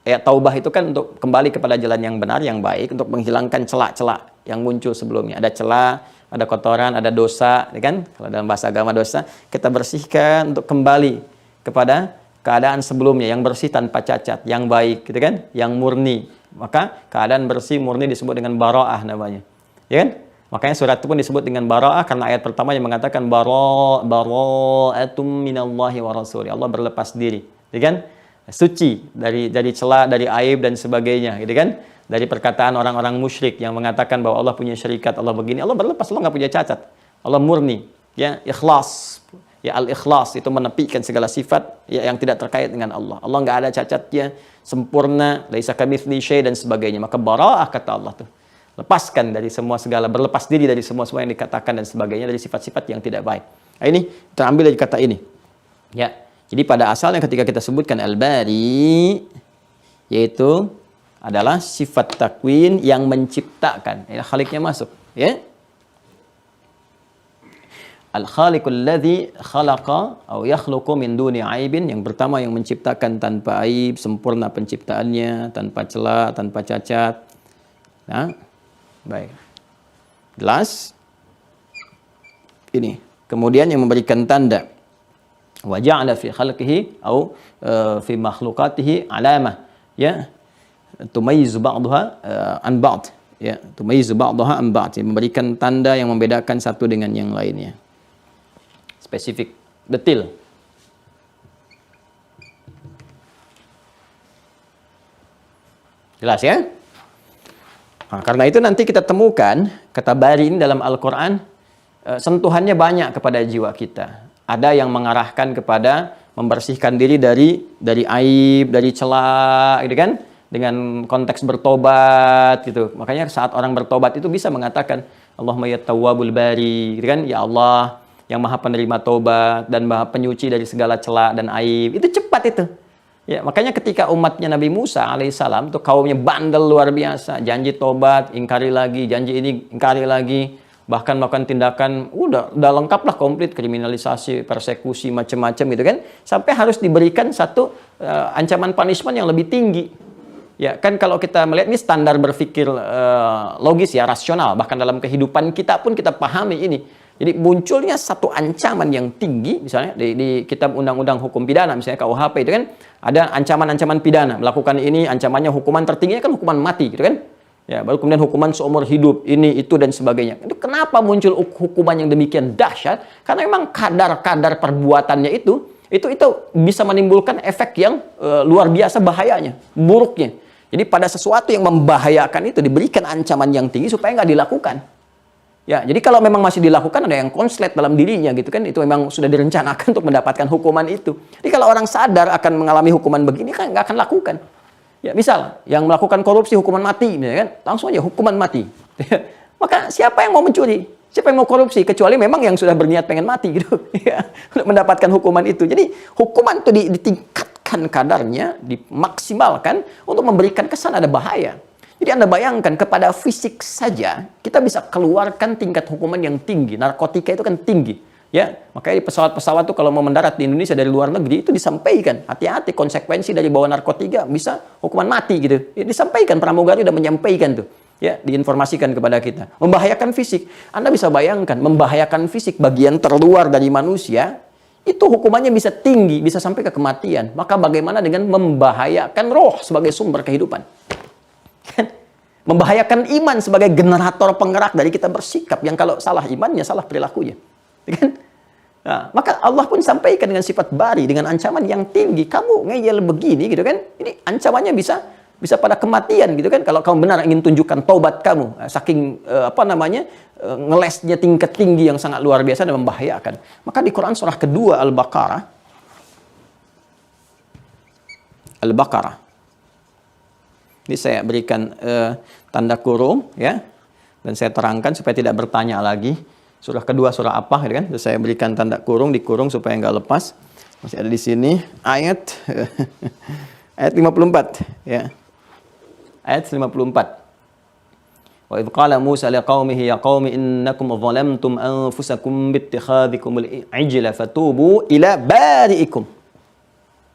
Taubah itu kan untuk kembali kepada jalan yang benar, yang baik, untuk menghilangkan celak-celak yang muncul sebelumnya. Ada celah, ada kotoran, ada dosa, ya kan? Kalau dalam bahasa agama dosa, kita bersihkan untuk kembali kepada keadaan sebelumnya, yang bersih tanpa cacat, yang baik, gitu kan? Yang murni. Maka keadaan bersih murni disebut dengan bara'ah namanya. Ya kan? Makanya surat itu pun disebut dengan bara'ah karena ayat pertama yang mengatakan bara'atum minallahi wa rasuli. Allah berlepas diri, ya kan? Suci dari celah, dari aib dan sebagainya, gitu kan? Dari perkataan orang-orang musyrik yang mengatakan bahwa Allah punya syarikat, Allah begini, Allah berlepas, Allah nggak punya cacat, Allah murni, ya, ikhlas, ya, al-ikhlas itu menepikan segala sifat ya, yang tidak terkait dengan Allah. Allah nggak ada cacatnya, sempurna, laisa kamitslihi syai' dan sebagainya. Maka bara'ah kata Allah tuh, lepaskan dari semua segala, berlepas diri dari semua yang dikatakan dan sebagainya, dari sifat-sifat yang tidak baik. Nah, ini terambil dari kata ini, ya. Jadi pada asalnya ketika kita sebutkan Al-Bari, yaitu adalah sifat takwin yang menciptakan. Khaliknya masuk, ya. Al-Khaliqul ladzi khalaqa atau yakhluqu min duni aibin, yang pertama yang menciptakan tanpa aib, sempurna penciptaannya, tanpa celah, tanpa cacat. Nah, baik. Jelas? Ini. Kemudian yang memberikan tanda. Wa ja'ala fi khalqihi au fi makhluqatihi alamah. Ya. Tumayyizu ba'daha an ba'd. Ya, tumayyizu ba'daha an ba'd. Memberikan tanda yang membedakan satu dengan yang lainnya. Spesifik, detil. Jelas ya? Nah, karena itu nanti kita temukan kata bari ini dalam Al-Quran sentuhannya banyak kepada jiwa kita. Ada yang mengarahkan kepada membersihkan diri dari aib, dari celah, gitu kan? Dengan konteks bertobat gitu. Makanya saat orang bertobat itu bisa mengatakan Allahumma ya tawwabul bari, gitu kan? Ya Allah yang maha penerima tobat dan maha penyuci dari segala celah dan aib. Itu cepat itu. Ya, makanya ketika umatnya Nabi Musa alaihissalam tuh kaumnya bandel luar biasa, janji tobat, ingkari lagi, janji ini ingkari lagi, bahkan melakukan tindakan udah lengkap lah, komplit, kriminalisasi, persekusi macam-macam gitu kan, sampai harus diberikan satu ancaman punishment yang lebih tinggi. Ya kan, kalau kita melihat ini standar berpikir logis ya, rasional, bahkan dalam kehidupan kita pun kita pahami ini. Jadi munculnya satu ancaman yang tinggi, misalnya di kitab undang-undang hukum pidana, misalnya KUHP itu kan, ada ancaman-ancaman pidana, melakukan ini ancamannya hukuman tertingginya kan hukuman mati gitu kan. Ya, baru kemudian hukuman seumur hidup, ini, itu, dan sebagainya. Itu kenapa muncul hukuman yang demikian dahsyat? Karena memang kadar-kadar perbuatannya itu bisa menimbulkan efek yang luar biasa bahayanya, buruknya. Jadi pada sesuatu yang membahayakan itu diberikan ancaman yang tinggi supaya nggak dilakukan. Ya, jadi kalau memang masih dilakukan ada yang konslet dalam dirinya gitu kan, itu memang sudah direncanakan untuk mendapatkan hukuman itu. Jadi kalau orang sadar akan mengalami hukuman begini kan nggak akan lakukan. Ya, misal yang melakukan korupsi hukuman mati, ya kan, langsung aja hukuman mati. Maka siapa yang mau mencuri? Siapa yang mau korupsi? Kecuali memang yang sudah berniat pengen mati gitu, ya, untuk mendapatkan hukuman itu. Jadi hukuman itu ditingkatkan kadarnya, dimaksimalkan untuk memberikan kesan ada bahaya. Jadi Anda bayangkan kepada fisik saja kita bisa keluarkan tingkat hukuman yang tinggi. Narkotika itu kan tinggi, ya. Makanya di pesawat-pesawat tuh kalau mau mendarat di Indonesia dari luar negeri itu disampaikan hati-hati konsekuensi dari bawa narkotika bisa hukuman mati gitu. Ya, disampaikan, pramugari sudah menyampaikan tuh, ya, diinformasikan kepada kita. Membahayakan fisik. Anda bisa bayangkan membahayakan fisik bagian terluar dari manusia itu hukumannya bisa tinggi, bisa sampai ke kematian. Maka bagaimana dengan membahayakan roh sebagai sumber kehidupan? Membahayakan iman sebagai generator penggerak dari kita bersikap yang kalau salah imannya salah perilakunya, kan? Nah, maka Allah pun sampaikan dengan sifat bari, dengan ancaman yang tinggi. Kamu ngeyel begini gitu kan, ini ancamannya bisa pada kematian gitu kan, kalau kamu benar ingin tunjukkan taubat kamu, saking ngelesnya tingkat tinggi yang sangat luar biasa dan membahayakan. Maka di Quran surah kedua Al-Baqarah ini saya berikan tanda kurung, ya, dan saya terangkan supaya tidak bertanya lagi. Surah kedua surah apa, gitu kan? Terus saya berikan tanda kurung, dikurung supaya nggak lepas. Masih ada di sini ayat ayat 54, ya. Ayat 54. Wa idh qala Musa liqaumihi ya qaumi innakum zalamtum anfusakum bittikhadhikumul ijla fatubu ila bari'ikum.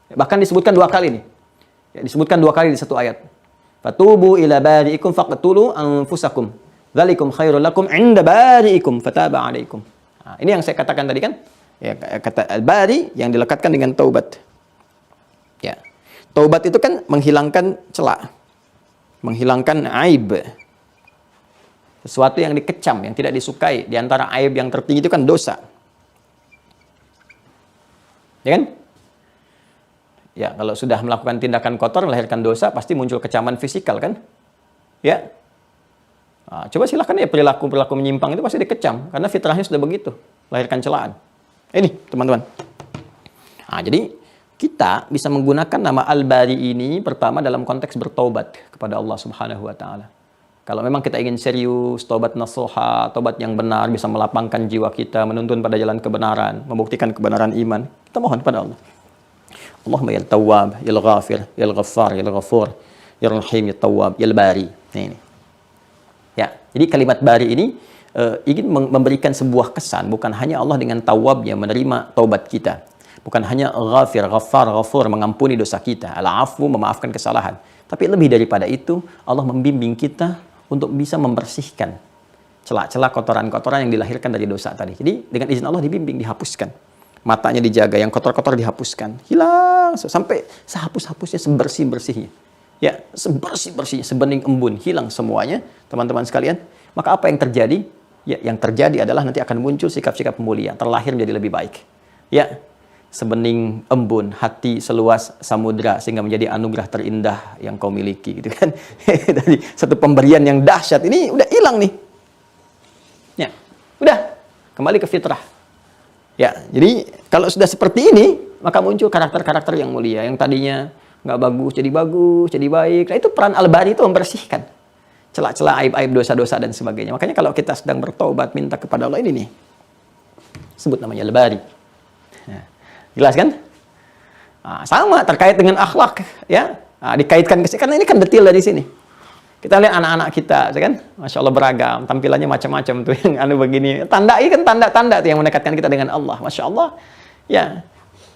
Bahkan disebutkan dua kali nih. Ya, disebutkan dua kali di satu ayat. Fatubu ila bari'ikum faqtulu anfusakum. Dzalikum khairul lakum 'inda bari'ikum fataba 'alaikum. Nah, ini yang saya katakan tadi kan? Ya, kata al-bari yang dilekatkan dengan taubat. Ya. Taubat itu kan menghilangkan celah, menghilangkan aib. Sesuatu yang dikecam, yang tidak disukai. Di antara aib yang tertinggi itu kan dosa. Ya kan? Ya, kalau sudah melakukan tindakan kotor, melahirkan dosa, pasti muncul kecaman fisikal kan? Ya. Nah, coba silahkan ya perilaku-perilaku menyimpang itu pasti dikecam. Karena fitrahnya sudah begitu. Melahirkan celaan. Ini, teman-teman. Nah, jadi kita bisa menggunakan nama Al-Bari ini pertama dalam konteks bertobat kepada Allah Subhanahu wa Ta'ala. Kalau memang kita ingin serius, tobat nasuha, tobat yang benar, bisa melapangkan jiwa kita, menuntun pada jalan kebenaran, membuktikan kebenaran iman, kita mohon pada Allah. Allahumma ya Tawwab, ya Ghafir, ya Ghaffar, ya Ghafur, ya Rahim, ya Tawwab, ya Bari. Ini. Ya, jadi kalimat Bari ini ingin memberikan sebuah kesan, bukan hanya Allah dengan Tawwabnya menerima taubat kita, bukan hanya Ghafir, Ghaffar, Ghafur mengampuni dosa kita, Al-Afu memaafkan kesalahan, tapi lebih daripada itu Allah membimbing kita untuk bisa membersihkan celah-celah kotoran-kotoran yang dilahirkan dari dosa tadi. Jadi dengan izin Allah dibimbing, dihapuskan. Matanya dijaga, yang kotor-kotor dihapuskan. Hilang sampai sehapus-hapusnya, sebersih-bersihnya. Ya, sebersih-bersihnya, sebening embun, hilang semuanya, teman-teman sekalian. Maka apa yang terjadi? Ya, yang terjadi adalah nanti akan muncul sikap-sikap mulia, terlahir menjadi lebih baik. Ya, sebening embun, hati seluas samudra, sehingga menjadi anugerah terindah yang kau miliki, gitu kan. Dari satu pemberian yang dahsyat ini udah hilang nih. Ya, udah kembali ke fitrah. Ya, jadi kalau sudah seperti ini, maka muncul karakter-karakter yang mulia, yang tadinya nggak bagus, jadi baik. Nah, itu peran Al-Bari itu membersihkan celah-celah aib-aib, dosa-dosa, dan sebagainya. Makanya kalau kita sedang bertobat, minta kepada Allah ini nih, sebut namanya Al-Bari. Nah, jelas kan? Nah, sama terkait dengan akhlak, ya. Nah, dikaitkan karena ini kan detail dari sini. Kita lihat anak-anak kita, kan? Masya Allah beragam, tampilannya macam-macam tuh yang begini. Tanda ini kan tanda-tanda tuh yang mendekatkan kita dengan Allah. Masya Allah, ya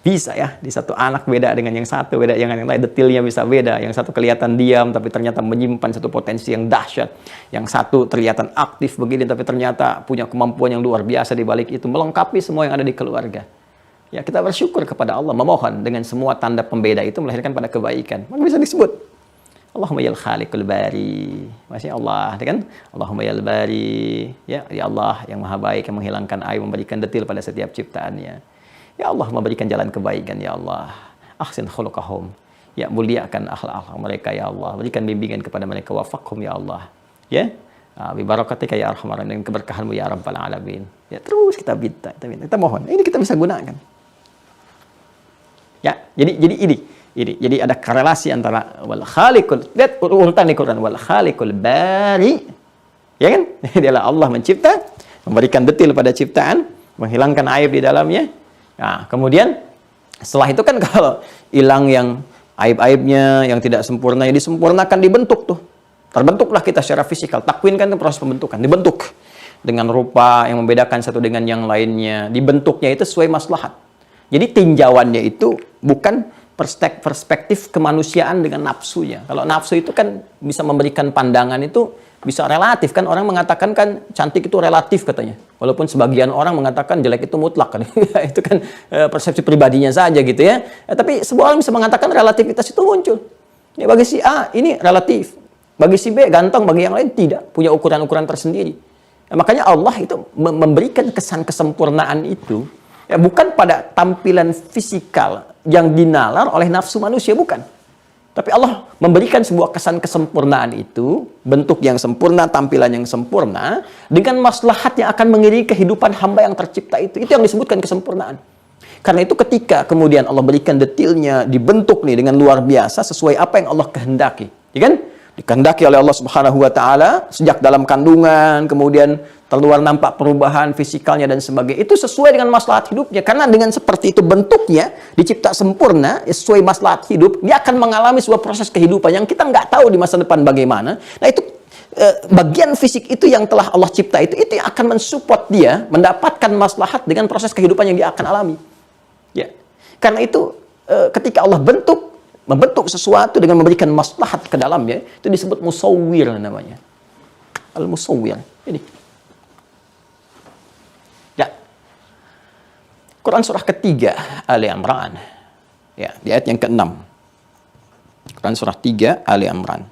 bisa ya. Di satu anak beda dengan yang satu, beda dengan yang lain. Detailnya bisa beda. Yang satu kelihatan diam, tapi ternyata menyimpan satu potensi yang dahsyat. Yang satu kelihatan aktif begini, tapi ternyata punya kemampuan yang luar biasa di balik itu, melengkapi semua yang ada di keluarga. Ya, kita bersyukur kepada Allah, memohon dengan semua tanda pembeda itu melahirkan pada kebaikan. Maka bisa disebut Allahumma yal khaliqul bari. Masya Allah, kan? Allahumma yal bari. Ya Allah yang maha baik, yang menghilangkan aib, memberikan detil pada setiap ciptaannya. Ya Allah, memberikan jalan kebaikan, ya Allah. Ahsin khuluqahum. Ya, muliakan akhlak mereka, ya Allah. Berikan bimbingan kepada mereka, wafaqhum, ya Allah. Ya, bi barakatika ya arhamar rahimin, dengan keberkahanmu ya rabbal alamin. Ya, terus kita minta, kita mohon. Ini kita bisa gunakan. Ya, jadi ini. Jadi ada korelasi antara wal khaliqul, lihat urutan di Quran, wal khaliqul bari, ya kan? Dialah Allah mencipta, memberikan detil pada ciptaan, menghilangkan aib di dalamnya. Nah, kemudian setelah itu kan kalau hilang yang aib-aibnya, yang tidak sempurna, ya disempurnakan, dibentuk tuh. Terbentuklah kita secara fisikal. Takwin kan proses pembentukan, dibentuk dengan rupa yang membedakan satu dengan yang lainnya. Dibentuknya itu sesuai maslahat. Jadi tinjauannya itu bukan perspektif kemanusiaan dengan nafsunya. Kalau nafsu itu kan bisa memberikan pandangan itu bisa relatif kan. Orang mengatakan kan cantik itu relatif katanya. Walaupun sebagian orang mengatakan jelek itu mutlak kan. Itu kan persepsi pribadinya saja gitu ya. Tapi sebuah orang bisa mengatakan relativitas itu muncul. Ya, bagi si A ini relatif. Bagi si B ganteng, bagi yang lain tidak. Punya ukuran-ukuran tersendiri. Ya, makanya Allah itu memberikan kesan kesempurnaan itu ya, bukan pada tampilan fisikal yang dinalar oleh nafsu manusia, bukan. Tapi Allah memberikan sebuah kesan kesempurnaan itu, bentuk yang sempurna, tampilan yang sempurna, dengan maslahat yang akan mengiringi kehidupan hamba yang tercipta itu. Itu yang disebutkan kesempurnaan. Karena itu ketika kemudian Allah berikan detailnya, dibentuk nih dengan luar biasa, sesuai apa yang Allah kehendaki. Ya kan? Dikehendaki oleh Allah Subhanahu wa Ta'ala sejak dalam kandungan, kemudian keluar nampak perubahan fisikalnya dan sebagainya. Itu sesuai dengan maslahat hidupnya. Karena dengan seperti itu bentuknya dicipta sempurna, sesuai maslahat hidup, dia akan mengalami sebuah proses kehidupan yang kita nggak tahu di masa depan bagaimana. Nah, itu bagian fisik itu yang telah Allah cipta itu yang akan mensupport dia mendapatkan maslahat dengan proses kehidupan yang dia akan alami. Ya, karena itu ketika Allah membentuk sesuatu dengan memberikan maslahat ke dalamnya, itu disebut musawwir namanya. Al-musawwir. Ini. Ya. Quran surah ketiga Ali Imran. Ya, di ayat yang ke-6. Quran surah 3 Ali Imran.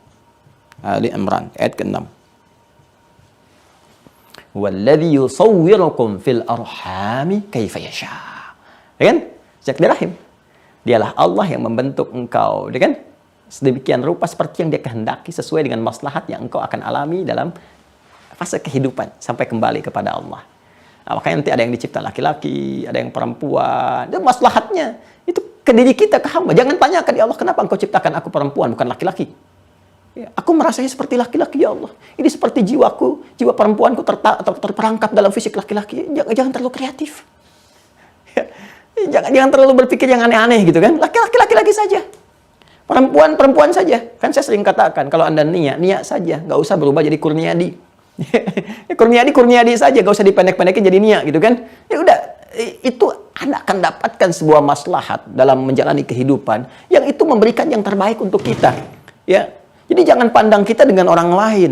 Ali Imran ayat ke-6. Walladzi yusawwirukum fil arhami kaifa yasha. Ya kan? Sejak di rahim. Dialah Allah yang membentuk engkau, kan? Sedemikian rupa seperti yang dia kehendaki sesuai dengan maslahat yang engkau akan alami dalam fase kehidupan sampai kembali kepada Allah. Nah, makanya nanti ada yang dicipta laki-laki, ada yang perempuan. Dan maslahatnya itu ke diri kita, ke hamba. Jangan tanyakan, ya Allah, kenapa engkau ciptakan aku perempuan bukan laki-laki? Ya, aku merasanya seperti laki-laki, ya Allah. Ini seperti jiwaku, jiwa perempuanku terperangkap dalam fisik laki-laki. Jangan terlalu kreatif. Ya. Jangan terlalu berpikir yang aneh-aneh gitu kan. Laki-laki saja. Perempuan saja. Kan saya sering katakan, kalau Anda niat saja. Nggak usah berubah jadi Kurniadi. Kurniadi saja. Nggak usah dipendek-pendekin jadi niat gitu kan. Ya udah, itu Anda akan dapatkan sebuah maslahat dalam menjalani kehidupan. Yang itu memberikan yang terbaik untuk kita. Ya. Jadi jangan pandang kita dengan orang lain.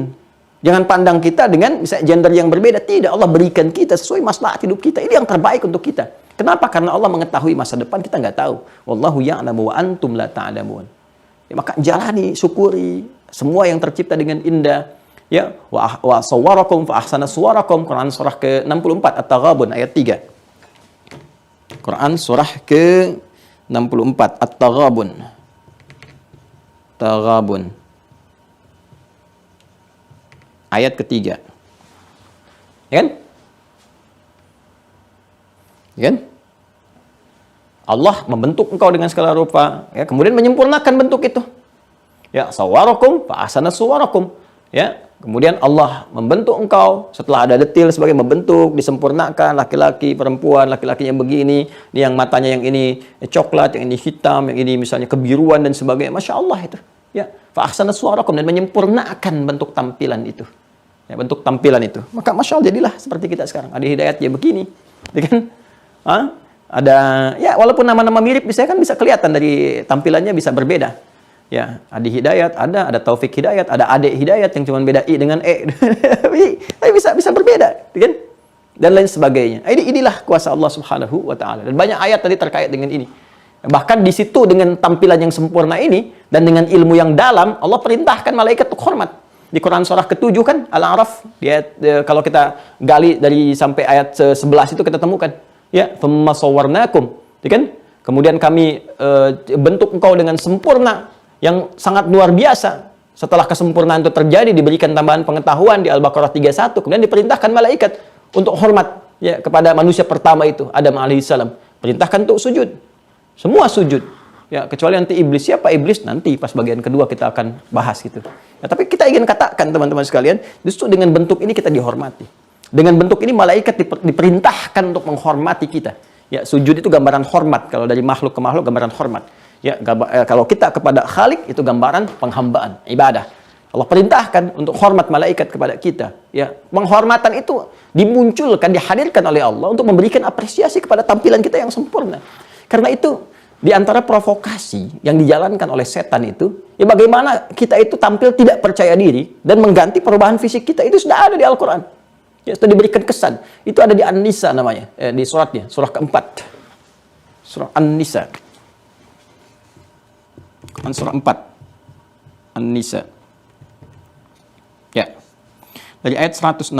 Jangan pandang kita dengan misalnya gender yang berbeda. Tidak, Allah berikan kita sesuai maslahat hidup kita. Ini yang terbaik untuk kita. Kenapa? Karena Allah mengetahui masa depan, kita nggak tahu. Wallahu ya'lamu wa antum la ta'lamun. Ya, maka jalani, syukuri semua yang tercipta dengan indah. Ya, wa sawwarakum fa ahsana suwarakum. Quran surah ke-64 At-Taghabun ayat 3. Quran surah ke-64 At-Taghabun. Taghabun. Ayat ketiga. Ya kan? Ya kan? Allah membentuk engkau dengan segala rupa, ya, kemudian menyempurnakan bentuk itu. Ya, sawwarakum fa ahsana suwarakum. Ya, kemudian Allah membentuk engkau setelah ada detil sebagai membentuk, disempurnakan laki-laki, perempuan, laki-lakinya begini, yang matanya yang ini coklat, yang ini hitam, yang ini misalnya kebiruan dan sebagainya. Masya Allah itu. Ya, fa ahsana suwarakum, dan menyempurnakan bentuk tampilan itu. Ya, bentuk tampilan itu. Maka Masya Allah jadilah seperti kita sekarang. Ada Hidayat ya begini. Ya kan? Ada, ya walaupun nama-nama mirip, bisa kan bisa kelihatan dari tampilannya bisa berbeda. Ya, Adi Hidayat ada Taufik Hidayat, ada Ade Hidayat yang cuma beda I dengan E. Tapi bisa berbeda, kan? Dan lain sebagainya. Inilah kuasa Allah Subhanahu wa taala. Dan banyak ayat tadi terkait dengan ini. Bahkan di situ dengan tampilan yang sempurna ini dan dengan ilmu yang dalam, Allah perintahkan malaikat untuk hormat. Di Quran surah ke-7 kan, Al-A'raf, kalau kita gali dari sampai ayat 11 itu kita temukan, ya, thumma sawwarnakum, ya kan? Kemudian kami bentuk engkau dengan sempurna yang sangat luar biasa. Setelah kesempurnaan itu terjadi, diberikan tambahan pengetahuan di Al-Baqarah 31, kemudian diperintahkan malaikat untuk hormat, ya, kepada manusia pertama itu, Adam alaihissalam. Perintahkan untuk sujud. Semua sujud. Ya, kecuali nanti iblis. Siapa iblis? Nanti pas bagian kedua kita akan bahas gitu. Ya, tapi kita ingin katakan teman-teman sekalian, justru dengan bentuk ini kita dihormati. Dengan bentuk ini malaikat diperintahkan untuk menghormati kita. Ya, sujud itu gambaran hormat. Kalau dari makhluk ke makhluk gambaran hormat. Ya, kalau kita kepada Khalik itu gambaran penghambaan, ibadah. Allah perintahkan untuk hormat malaikat kepada kita. Ya, penghormatan itu dimunculkan, dihadirkan oleh Allah untuk memberikan apresiasi kepada tampilan kita yang sempurna. Karena itu di antara provokasi yang dijalankan oleh setan itu, ya bagaimana kita itu tampil tidak percaya diri dan mengganti perubahan fisik kita, itu sudah ada di Al-Quran. Ya, sudah diberikan kesan. Itu ada di An-Nisa namanya, di suratnya, surah keempat. Surah An-Nisa. Quran surah 4. An-Nisa. Ya. Dari ayat 116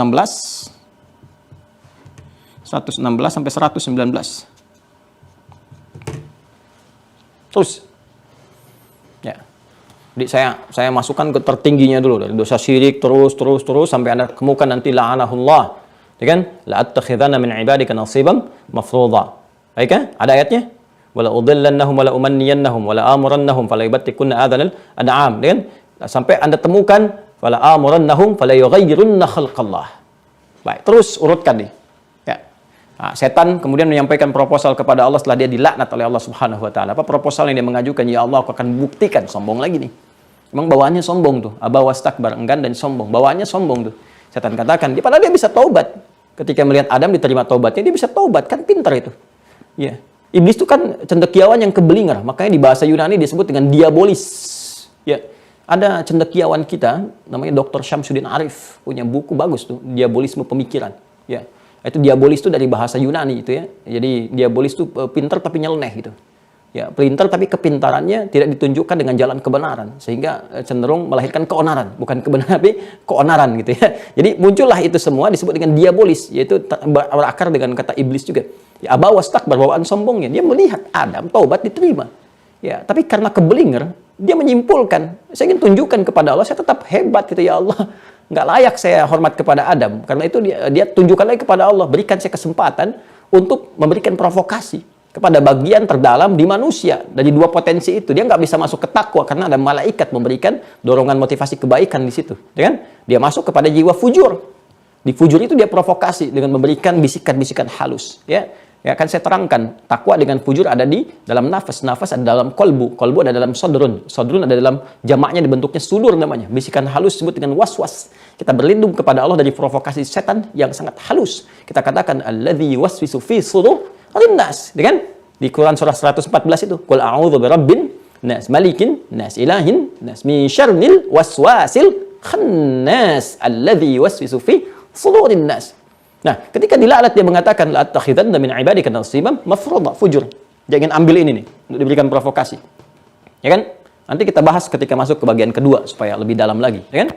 sampai 119. Terus, ya, jadi saya masukkan ke tertingginya dulu dari dosa syirik terus sampai Anda temukan nanti la'anahullah, ya kan? La'attakhidhanna min ibadika nasiban mafruḍa. Baik kan? Ada ayatnya. Wala udhillannahum wala umanniyannahum wala amurannahum fala yubattikunna adhanal an'am, ya kan? Sampai Anda temukan fala amurannahum fala yughayyirunna khalqallah. Baik, terus urutkan nih. Nah, setan kemudian menyampaikan proposal kepada Allah setelah dia dilaknat oleh Allah Subhanahu wa taala. Apa proposal yang dia mengajukan? Ya Allah, aku akan buktikan. Sombong lagi nih. Memang bawaannya sombong tuh. Aba wastakbar, enggan dan sombong. Bawaannya sombong tuh. Setan katakan, padahal dia bisa taubat. Ketika melihat Adam diterima taubatnya, dia bisa taubat. Kan pintar itu. Ya. Iblis itu kan cendekiawan yang kebelinger. Makanya di bahasa Yunani disebut dengan diabolis. Ya. Ada cendekiawan kita, namanya Dr. Syamsuddin Arif. Punya buku bagus tuh, Diabolisme Pemikiran. Ya. Itu diabolis itu dari bahasa Yunani itu ya. Jadi diabolis itu pintar tapi nyeleneh gitu. Ya, pintar tapi kepintarannya tidak ditunjukkan dengan jalan kebenaran sehingga cenderung melahirkan keonaran, bukan kebenaran tapi keonaran gitu ya. Jadi muncullah itu semua disebut dengan diabolis, yaitu berakar dengan kata iblis juga. Ya, aba wastakbar, bawaan sombongnya. Dia melihat Adam taubat diterima. Ya, tapi karena kebelinger, dia menyimpulkan, saya ingin tunjukkan kepada Allah saya tetap hebat gitu ya Allah. Nggak layak saya hormat kepada Adam. Karena itu dia tunjukkan lagi kepada Allah. Berikan saya kesempatan untuk memberikan provokasi kepada bagian terdalam di manusia. Dari dua potensi itu. Dia nggak bisa masuk ke takwa karena ada malaikat memberikan dorongan motivasi kebaikan di situ. Ya kan? Dia masuk kepada jiwa fujur. Di fujur itu dia provokasi dengan memberikan bisikan-bisikan halus. Ya. Ya, akan saya terangkan, takwa dengan fujur ada di dalam nafas, nafas ada dalam kolbu, kolbu ada dalam sodrun, sodrun ada dalam jamaknya dibentuknya sudur namanya, bisikan halus disebut dengan waswas. Kita berlindung kepada Allah dari provokasi setan yang sangat halus. Kita katakan alladzi yuwaswisu fi sudur linnas, kan? Di Quran surah 114 itu, qul a'udzu birabbin nas, malikin nas, ilahin nas, min syarril waswasil khannas alladzi yuwaswisu fi sudurin nas. Nah, ketika dilaknat dia mengatakan la attakhidanna min ibadika nasiban mafruḍa fujur. Jangan ambil ini nih untuk diberikan provokasi. Ya kan? Nanti kita bahas ketika masuk ke bagian kedua supaya lebih dalam lagi, ya kan?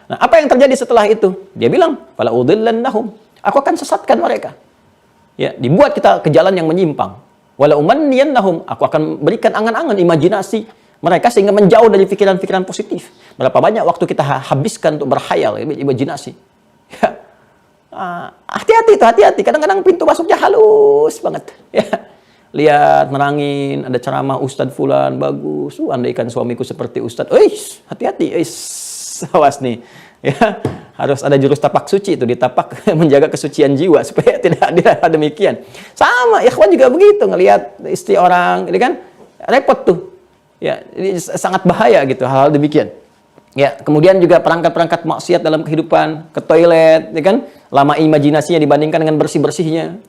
Nah, apa yang terjadi setelah itu? Dia bilang, "Fala udhillannahum." Aku akan sesatkan mereka. Ya, dibuat kita ke jalan yang menyimpang. Wala umanniyannahum. Aku akan berikan angan-angan imajinasi mereka sehingga menjauh dari pikiran-pikiran positif. Berapa banyak waktu kita habiskan untuk berkhayal, imajinasi. Ya. Hati-hati itu, hati-hati. Kadang-kadang pintu masuknya halus banget. Ya. Lihat, nerangin, ada ceramah Ustadz Fulan, bagus. Andaikan suamiku seperti Ustadz. Hati-hati. Awas nih. Ya, harus ada jurus tapak suci itu, ditapak menjaga kesucian jiwa supaya tidak demikian. Sama, ikhwan juga begitu, ngelihat istri orang, ini kan repot tuh. Ya, ini sangat bahaya gitu hal-hal demikian. Ya, kemudian juga perangkat-perangkat maksiat dalam kehidupan, ke toilet, ya kan? Lama imajinasinya dibandingkan dengan bersih-bersihnya.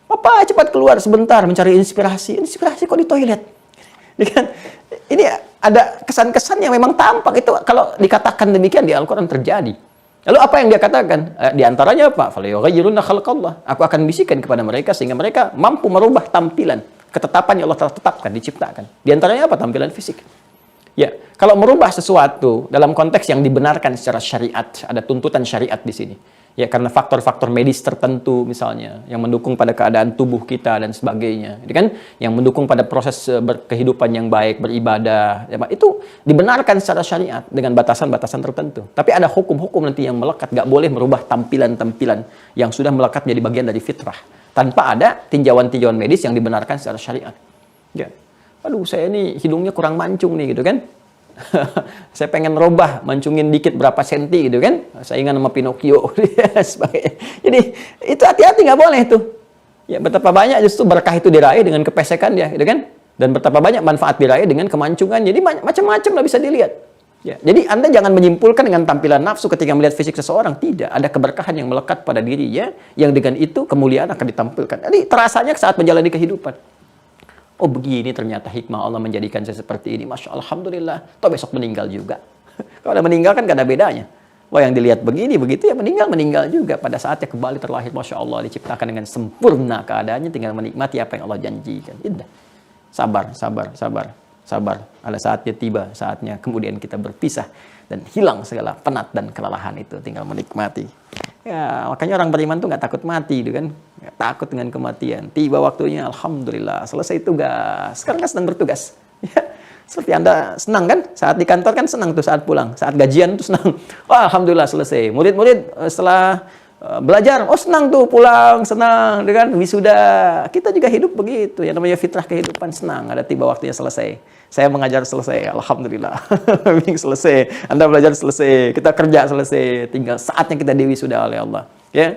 Papa cepat keluar sebentar mencari inspirasi. Inspirasi kok di toilet? Ya kan? Ini ada kesan-kesan yang memang tampak itu kalau dikatakan demikian di Al-Qur'an terjadi. Lalu apa yang dia katakan? Di antaranya apa? Falyughayyirunna khalqallah. Aku akan bisikan kepada mereka sehingga mereka mampu merubah tampilan, ketetapan yang Allah telah tetapkan, diciptakan. Di antaranya apa? Tampilan fisik. Ya, kalau merubah sesuatu dalam konteks yang dibenarkan secara syariat, ada tuntutan syariat di sini. Ya, karena faktor-faktor medis tertentu misalnya yang mendukung pada keadaan tubuh kita dan sebagainya, itu kan yang mendukung pada proses kehidupan yang baik, beribadah, ya, itu dibenarkan secara syariat dengan batasan-batasan tertentu. Tapi ada hukum-hukum nanti yang melekat, nggak boleh merubah tampilan-tampilan yang sudah melekat menjadi bagian dari fitrah tanpa ada tinjauan-tinjauan medis yang dibenarkan secara syariat. Ya. Aduh, saya ini hidungnya kurang mancung nih gitu kan. Saya pengen robah, mancungin dikit berapa senti gitu kan. Saya ingat sama Pinocchio. Jadi itu hati-hati, nggak boleh tuh. Ya, betapa banyak justru berkah itu diraih dengan kepesekan dia gitu kan. Dan betapa banyak manfaat diraih dengan kemancungan. Jadi macam-macam lah bisa dilihat. Ya, jadi Anda jangan menyimpulkan dengan tampilan nafsu ketika melihat fisik seseorang. Tidak, ada keberkahan yang melekat pada dirinya yang dengan itu kemuliaan akan ditampilkan. Jadi terasanya saat menjalani kehidupan. Oh begini ternyata hikmah Allah menjadikan saya seperti ini. Masya Allah, Alhamdulillah. Toh besok meninggal juga. Kalau udah meninggal kan gak ada bedanya. Wah yang dilihat begini, begitu ya meninggal juga. Pada saatnya kembali terlahir, Masya Allah, diciptakan dengan sempurna keadaannya. Tinggal menikmati apa yang Allah janjikan. Indah. Sabar. Ada saatnya tiba, saatnya kemudian kita berpisah. Dan hilang segala penat dan kelelahan itu. Tinggal menikmati. Ya, makanya orang beriman tuh nggak takut mati, gitu kan? Nggak takut dengan kematian. Tiba waktunya, Alhamdulillah, selesai tugas. Sekarang kan sedang bertugas. Ya, seperti Anda senang kan? Saat di kantor kan senang tuh saat pulang. Saat gajian tuh senang. Wah, Alhamdulillah selesai. Murid-murid setelah belajar, oh senang tuh pulang, senang, dengan wisuda. Kita juga hidup begitu. Yang namanya fitrah kehidupan, senang. Ada tiba waktunya selesai. Saya mengajar selesai, Alhamdulillah. Selesai. Anda belajar selesai. Kita kerja selesai. Tinggal saatnya kita diwisuda oleh Allah. Ya,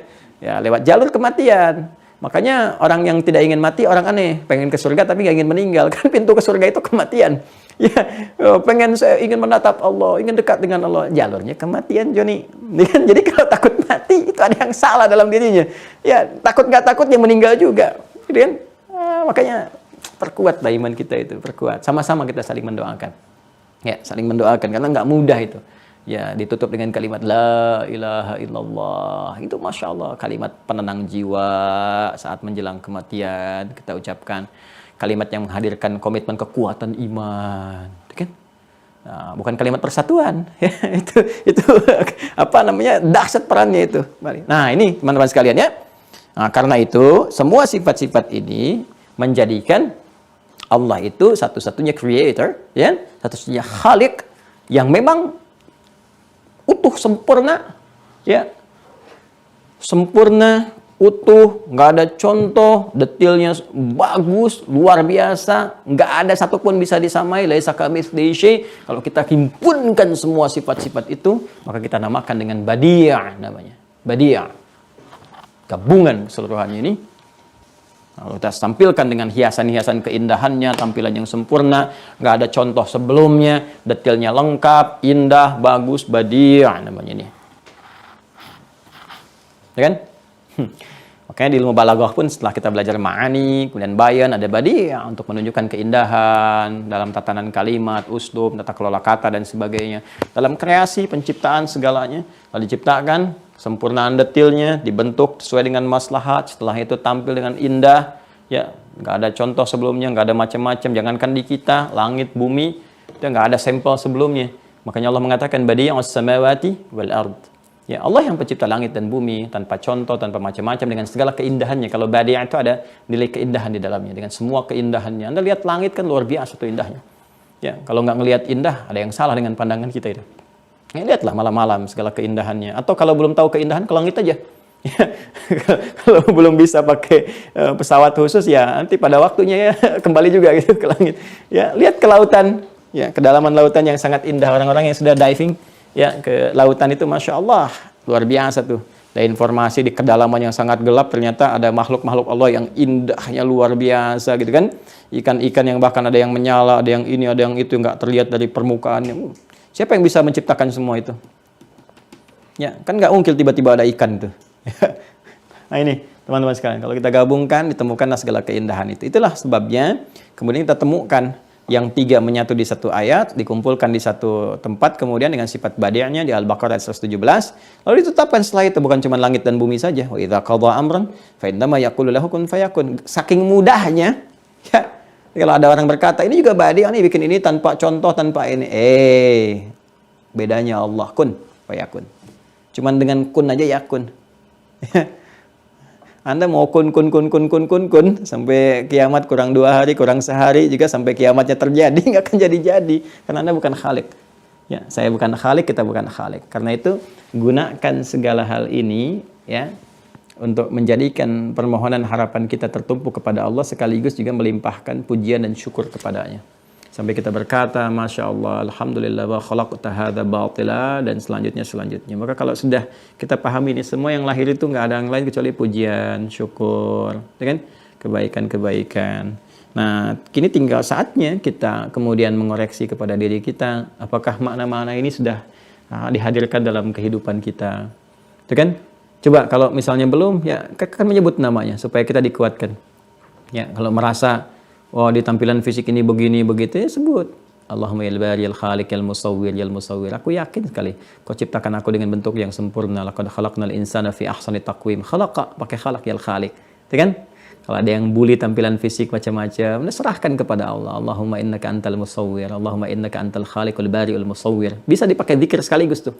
lewat jalur kematian. Makanya orang yang tidak ingin mati, orang aneh. Pengen ke surga tapi nggak ingin meninggal. Kan pintu ke surga itu kematian. Ya, saya ingin menatap Allah, ingin dekat dengan Allah. Jalurnya kematian, Joni. Jadi kalau takut mati, itu ada yang salah dalam dirinya. Ya, takut nggak takut, yang meninggal juga. Gitu kan? Makanya perkuat iman kita itu, perkuat. Sama-sama kita saling mendoakan. Ya, saling mendoakan karena nggak mudah itu. Ya, ditutup dengan kalimat la ilaha illallah. Itu Masya Allah, kalimat penenang jiwa saat menjelang kematian. Kita ucapkan kalimat yang menghadirkan komitmen kekuatan iman. Kan? Nah, bukan kalimat persatuan. itu apa namanya, dahsyat perannya itu. Nah, ini teman-teman sekalian ya. Nah, karena itu, semua sifat-sifat ini menjadikan Allah itu satu-satunya creator, ya, satu-satunya khalik yang memang utuh, sempurna, ya, sempurna, utuh, nggak ada contoh, detailnya bagus, luar biasa, nggak ada satupun bisa disamai. Laisa kamitslihi syai'. Kalau kita himpunkan semua sifat-sifat itu, maka kita namakan dengan badi', namanya, badi', gabungan keseluruhannya ini. Kalau kita tampilkan dengan hiasan-hiasan keindahannya, tampilan yang sempurna, nggak ada contoh sebelumnya, detailnya lengkap, indah, bagus, badi', namanya ini. Ya kan? Makanya di ilmu balaghah pun setelah kita belajar ma'ani, kemudian bayan, ada badi'ah untuk menunjukkan keindahan dalam tatanan kalimat, uslub, tata kelola kata dan sebagainya. Dalam kreasi, penciptaan segalanya, lalu diciptakan, sempurnaan detilnya, dibentuk sesuai dengan maslahat, setelah itu tampil dengan indah, ya, nggak ada contoh sebelumnya, nggak ada macam-macam, jangankan di kita, langit, bumi, itu nggak ada sampel sebelumnya. Makanya Allah mengatakan badi'us samawati wal ard. Ya, Allah yang pencipta langit dan bumi tanpa contoh, tanpa macam-macam, dengan segala keindahannya. Kalau badi' itu ada nilai keindahan di dalamnya, dengan semua keindahannya. Anda lihat langit kan luar biasa tuh indahnya. Ya, kalau nggak ngelihat indah, ada yang salah dengan pandangan kita itu. Ya, lihatlah malam-malam segala keindahannya. Atau kalau belum tahu keindahan, ke langit aja. Ya, kalau belum bisa pakai pesawat khusus, ya nanti pada waktunya ya kembali juga gitu ke langit. Ya, lihat ke lautan, ya, kedalaman lautan yang sangat indah. Orang-orang yang sudah diving ya ke lautan itu, masya Allah, luar biasa tuh. Ada informasi di kedalaman yang sangat gelap, ternyata ada makhluk-makhluk Allah yang indahnya luar biasa gitu kan. Ikan-ikan yang bahkan ada yang menyala, ada yang ini, ada yang itu, nggak terlihat dari permukaannya. Siapa yang bisa menciptakan semua itu? Ya, kan nggak mungkin tiba-tiba ada ikan itu. Nah ini, teman-teman sekalian, kalau kita gabungkan, ditemukanlah segala keindahan itu. Itulah sebabnya, kemudian kita temukan yang tiga menyatu di satu ayat, dikumpulkan di satu tempat, kemudian dengan sifat badi'nya di Al-Baqarah ayat 117. Lalu ditetapkan setelah itu, bukan cuma langit dan bumi saja. Wa idza qadha amran fa innama yaqulu lahu kun fayakun. Saking mudahnya, ya, kalau ada orang berkata, ini juga badi', ini bikin ini tanpa contoh, tanpa ini. Bedanya Allah, kun fayakun. Cuman dengan kun aja yakun. Anda mau kun sampai kiamat kurang 2 hari, kurang sehari, juga sampai kiamatnya terjadi, nggak akan jadi-jadi. Karena Anda bukan Khalik. Ya, saya bukan Khalik, kita bukan Khalik. Karena itu, gunakan segala hal ini ya untuk menjadikan permohonan harapan kita tertumpu kepada Allah, sekaligus juga melimpahkan pujian dan syukur kepadanya. Sampai kita berkata, Masya Allah, Alhamdulillah, wa khalaqta hadza batila, dan selanjutnya. Maka kalau sudah kita pahami ini semua, yang lahir itu nggak ada yang lain kecuali pujian, syukur, ya kan? Kebaikan-kebaikan. Nah, kini tinggal saatnya kita kemudian mengoreksi kepada diri kita, apakah makna-makna ini sudah dihadirkan dalam kehidupan kita. Itu kan? Coba kalau misalnya belum, ya kan menyebut namanya supaya kita dikuatkan. Ya, kalau merasa di tampilan fisik ini begini begitu, ya sebut Allahumma ya bari al khaliq al musawwir ya musawwir. Aku yakin sekali Kau ciptakan aku dengan bentuk yang sempurna. Laqad khalaqnal insana fi ahsani taqwim. Khalaqa pakai khalaq ya al khaliq. Itu kan? Kalau ada yang bully tampilan fisik macam-macam, serahkan kepada Allah. Allahumma innaka antal musawwir. Allahumma innaka antal khaliqul bari'ul musawwir. Bisa dipakai zikir sekaligus tuh.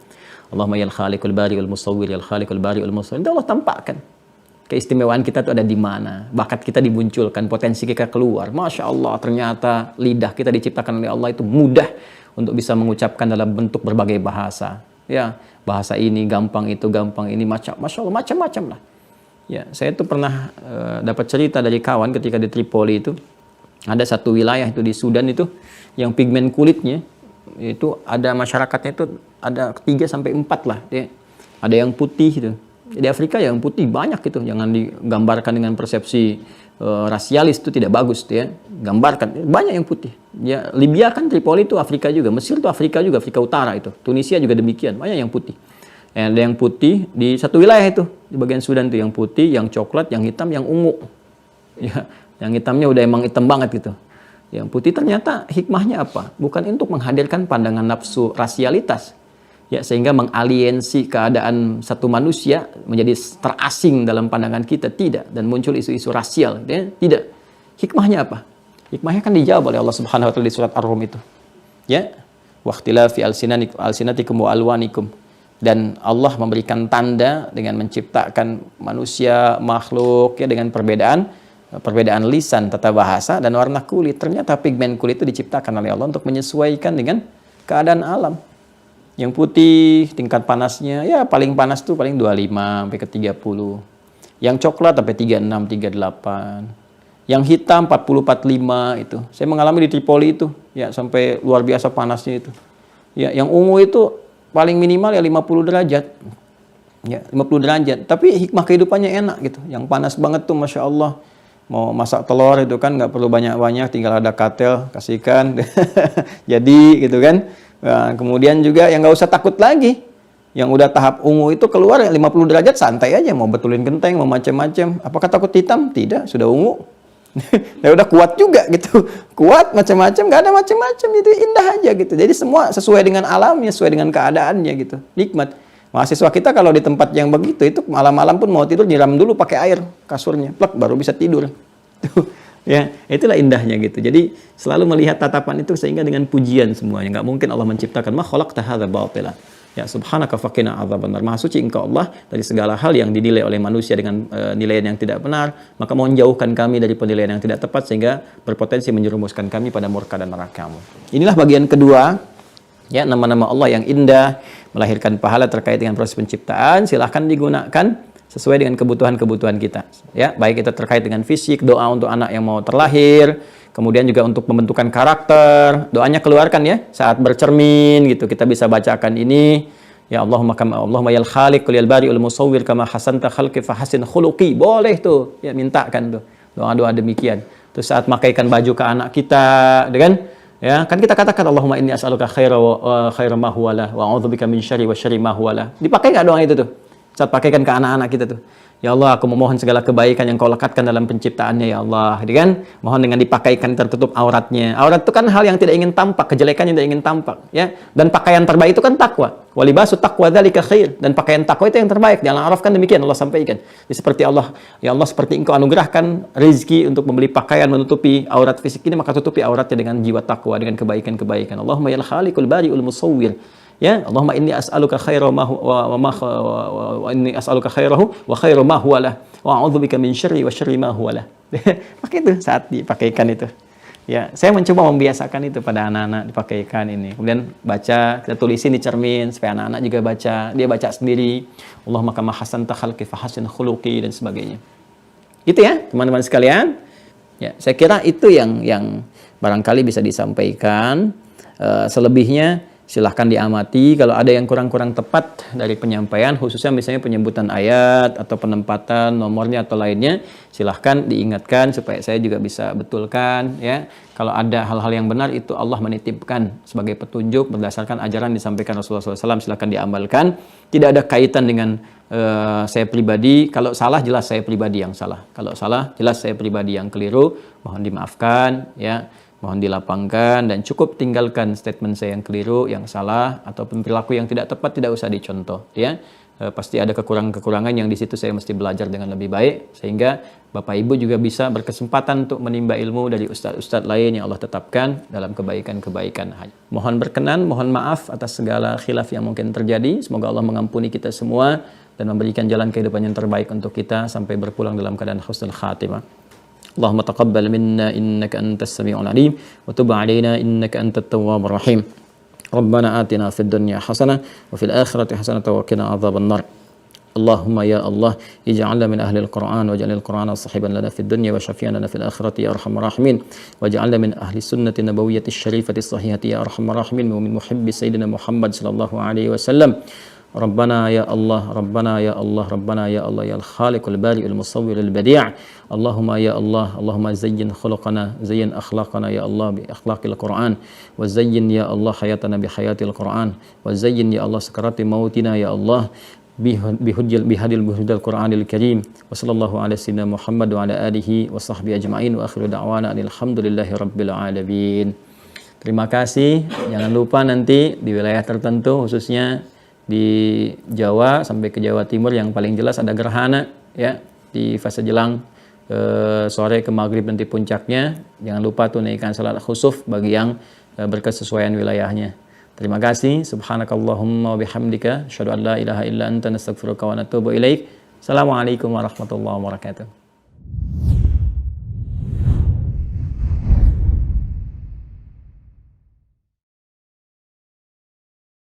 Allahumma ya al khaliqul bari'ul musawwir ya al khaliqul bari'ul musawwir. Itu Allah tampakkan keistimewaan kita itu ada di mana, bakat kita dimunculkan, potensi kita keluar. Masya Allah, ternyata lidah kita diciptakan oleh Allah itu mudah untuk bisa mengucapkan dalam bentuk berbagai bahasa. Ya, bahasa ini gampang, itu gampang, ini Masya Allah, macam-macam lah. Ya, saya tuh pernah dapat cerita dari kawan ketika di Tripoli itu, ada satu wilayah itu di Sudan itu, yang pigmen kulitnya itu ada masyarakatnya itu ada 3-4 lah. Ya. Ada yang putih itu. Di Afrika yang putih banyak gitu, jangan digambarkan dengan persepsi rasialis, itu tidak bagus ya. Gambarkan banyak yang putih. Ya, Libya kan Tripoli itu Afrika juga, Mesir itu Afrika juga, Afrika Utara itu, Tunisia juga demikian, banyak yang putih. Ada yang putih di satu wilayah itu, di bagian Sudan itu yang putih, yang coklat, yang hitam, yang ungu. Ya, yang hitamnya udah emang hitam banget gitu. Yang putih ternyata hikmahnya apa? Bukan untuk menghadirkan pandangan nafsu rasialitas. Ya, sehingga mengaliensi keadaan satu manusia menjadi terasing dalam pandangan kita, tidak, dan muncul isu-isu rasial, ya, tidak. Hikmahnya apa? Hikmahnya kan dijawab oleh Allah Subhanahu wa taala di surat Ar-Rum itu. Ya, waqtilafi alsinatikum wa alwanikum. Dan Allah memberikan tanda dengan menciptakan manusia, makhluk ya, dengan perbedaan lisan, tata bahasa dan warna kulit. Ternyata pigmen kulit itu diciptakan oleh Allah untuk menyesuaikan dengan keadaan alam. Yang putih tingkat panasnya ya paling panas tuh paling 25 sampai ke 30. Yang coklat sampai 36, 38. Yang hitam 40, 45 itu. Saya mengalami di Tripoli itu ya sampai luar biasa panasnya itu. Ya, yang ungu itu paling minimal ya 50 derajat. Ya, 50 derajat. Tapi hikmah kehidupannya enak gitu. Yang panas banget tuh Masya Allah. Mau masak telur itu kan nggak perlu banyak-banyak, tinggal ada katel, kasihkan. Jadi gitu kan. Nah, kemudian juga yang nggak usah takut lagi. Yang udah tahap ungu itu keluar 50 derajat santai aja, mau betulin genteng, mau macam-macam. Apakah takut hitam? Tidak, sudah ungu. Ya udah kuat juga gitu. Kuat macam-macam, nggak ada macam-macam, itu indah aja gitu. Jadi semua sesuai dengan alamnya, sesuai dengan keadaannya gitu. Nikmat. Mahasiswa kita kalau di tempat yang begitu itu malam-malam pun mau tidur nyiram dulu pakai air kasurnya, plek baru bisa tidur. Ya, itulah indahnya gitu. Jadi selalu melihat tatapan itu sehingga dengan pujian semuanya. Nggak mungkin Allah menciptakan ma khalaqta hadza batila. Ya subhanaka faqina adzabannar. Maha suci engkau Allah dari segala hal yang dinilai oleh manusia dengan nilaian yang tidak benar, maka mohon jauhkan kami dari penilaian yang tidak tepat sehingga berpotensi menjerumuskan kami pada murka dan neraka-Mu. Inilah bagian kedua, ya, nama-nama Allah yang indah melahirkan pahala terkait dengan proses penciptaan. Silahkan digunakan sesuai dengan kebutuhan-kebutuhan kita, ya, baik itu terkait dengan fisik, doa untuk anak yang mau terlahir, kemudian juga untuk pembentukan karakter, doanya keluarkan ya saat bercermin gitu, kita bisa bacakan ini, ya Allahumma yal khaliq yal bari'ul musawwir kama hasanta khalqi fa hasin khuluqi, boleh tuh ya, mintakan tuh doa-doa demikian. Terus saat makaikan baju ke anak kita, dengan ya kan kita katakan Allahumma inni as'aluka khaira ma huwa la wa a'udzubika min syarri wa syarri ma huwa la. Dipakai nggak doa itu tuh? Saat pakaikan ke anak-anak kita tuh. Ya Allah, aku memohon segala kebaikan yang kau lekatkan dalam penciptaannya, ya Allah. Kan? Mohon dengan dipakaikan tertutup auratnya. Aurat itu kan hal yang tidak ingin tampak, kejelekan yang tidak ingin tampak, ya. Dan pakaian terbaik itu kan takwa. Walibasu taqwa dzalika khair. Dan pakaian takwa itu yang terbaik. Di Al-A'raf kan demikian Allah sampaikan. Jadi seperti Allah, ya Allah, seperti engkau anugerahkan rezeki untuk membeli pakaian menutupi aurat fisik ini, maka tutupi auratnya dengan jiwa takwa, dengan kebaikan-kebaikan. Allahumma yal khaliqul bari'ul musawwir. Ya, Allahumma inni as'aluka khaira ma wa inni as'aluka khairahu wa khairu ma huwa lah wa a'udzubika min syarri wa syarri ma huwa lah. Pakai itu saat dipakaikan itu. Ya, saya mencoba membiasakan itu pada anak-anak dipakaikan ini. Kemudian baca, kita tulisin di cermin supaya anak-anak juga baca, dia baca sendiri. Allahumma kama hasanta khalqi fa hasin khuluqi dan sebagainya. Gitu ya, teman-teman sekalian. Ya, saya kira itu yang barangkali bisa disampaikan. Selebihnya silahkan diamati. Kalau ada yang kurang-kurang tepat dari penyampaian, khususnya misalnya penyebutan ayat atau penempatan nomornya atau lainnya, silahkan diingatkan supaya saya juga bisa betulkan. Ya, kalau ada hal-hal yang benar itu Allah menitipkan sebagai petunjuk berdasarkan ajaran disampaikan Rasulullah SAW, silahkan diamalkan. Tidak ada kaitan dengan saya pribadi. Kalau salah jelas saya pribadi yang salah. Kalau salah jelas saya pribadi yang keliru. Mohon dimaafkan. Ya. Mohon dilapangkan dan cukup tinggalkan statement saya yang keliru, yang salah, ataupun perilaku yang tidak tepat tidak usah dicontoh. Ya, pasti ada kekurangan-kekurangan yang di situ saya mesti belajar dengan lebih baik sehingga Bapak Ibu juga bisa berkesempatan untuk menimba ilmu dari ustadz-ustadz lain yang Allah tetapkan dalam kebaikan-kebaikan. Mohon berkenan, mohon maaf atas segala khilaf yang mungkin terjadi. Semoga Allah mengampuni kita semua dan memberikan jalan kehidupan yang terbaik untuk kita sampai berpulang dalam keadaan husnul khatimah. Allahumma taqabbal minna innaka antas sami'ul alim wa tub 'alaina innaka antat tawwabur rahim. Rabbana atina fid dunya hasanah wa fil akhirati hasanah wa qina adzaban nar. Allahumma ya Allah ij'alna min ahli al-Qur'an waj'al al-Qur'ana sahiban lana fid dunya wa syafi'an lana fil akhirati ya arhamar rahimin waj'alna min ahli sunnati nabawiyyati syarifati sahihati ya arhamar rahimin wa min muhibbi sayyidina Muhammad sallallahu alaihi wasallam. ربنا يا الله ربنا يا الله ربنا يا الله يا الخالق البارئ المصور البديع اللهم يا الله اللهم زين خلقنا زين أخلاقنا يا الله بأخلاق القرآن وزين يا الله حياتنا بحياة القرآن وزين يا الله سكرات موتنا يا الله بهدي القرآن الكريم وصلى الله على سيدنا محمد وعلى آله وصحبه أجمعين وآخر دعوانا الحمد لله رب العالمين. Terima kasih. Jangan lupa nanti di wilayah tertentu khususnya di Jawa sampai ke Jawa Timur yang paling jelas ada gerhana ya di fase jelang sore ke maghrib nanti puncaknya. Jangan lupa tunaikan salat khusuf bagi yang berkesesuaian wilayahnya. Terima kasih. Subhanakallahumma wa bihamdika asyhadu an la ilaha illa anta nastaghfiruka wa natubu ilaik. Assalamualaikum warahmatullahi wabarakatuh.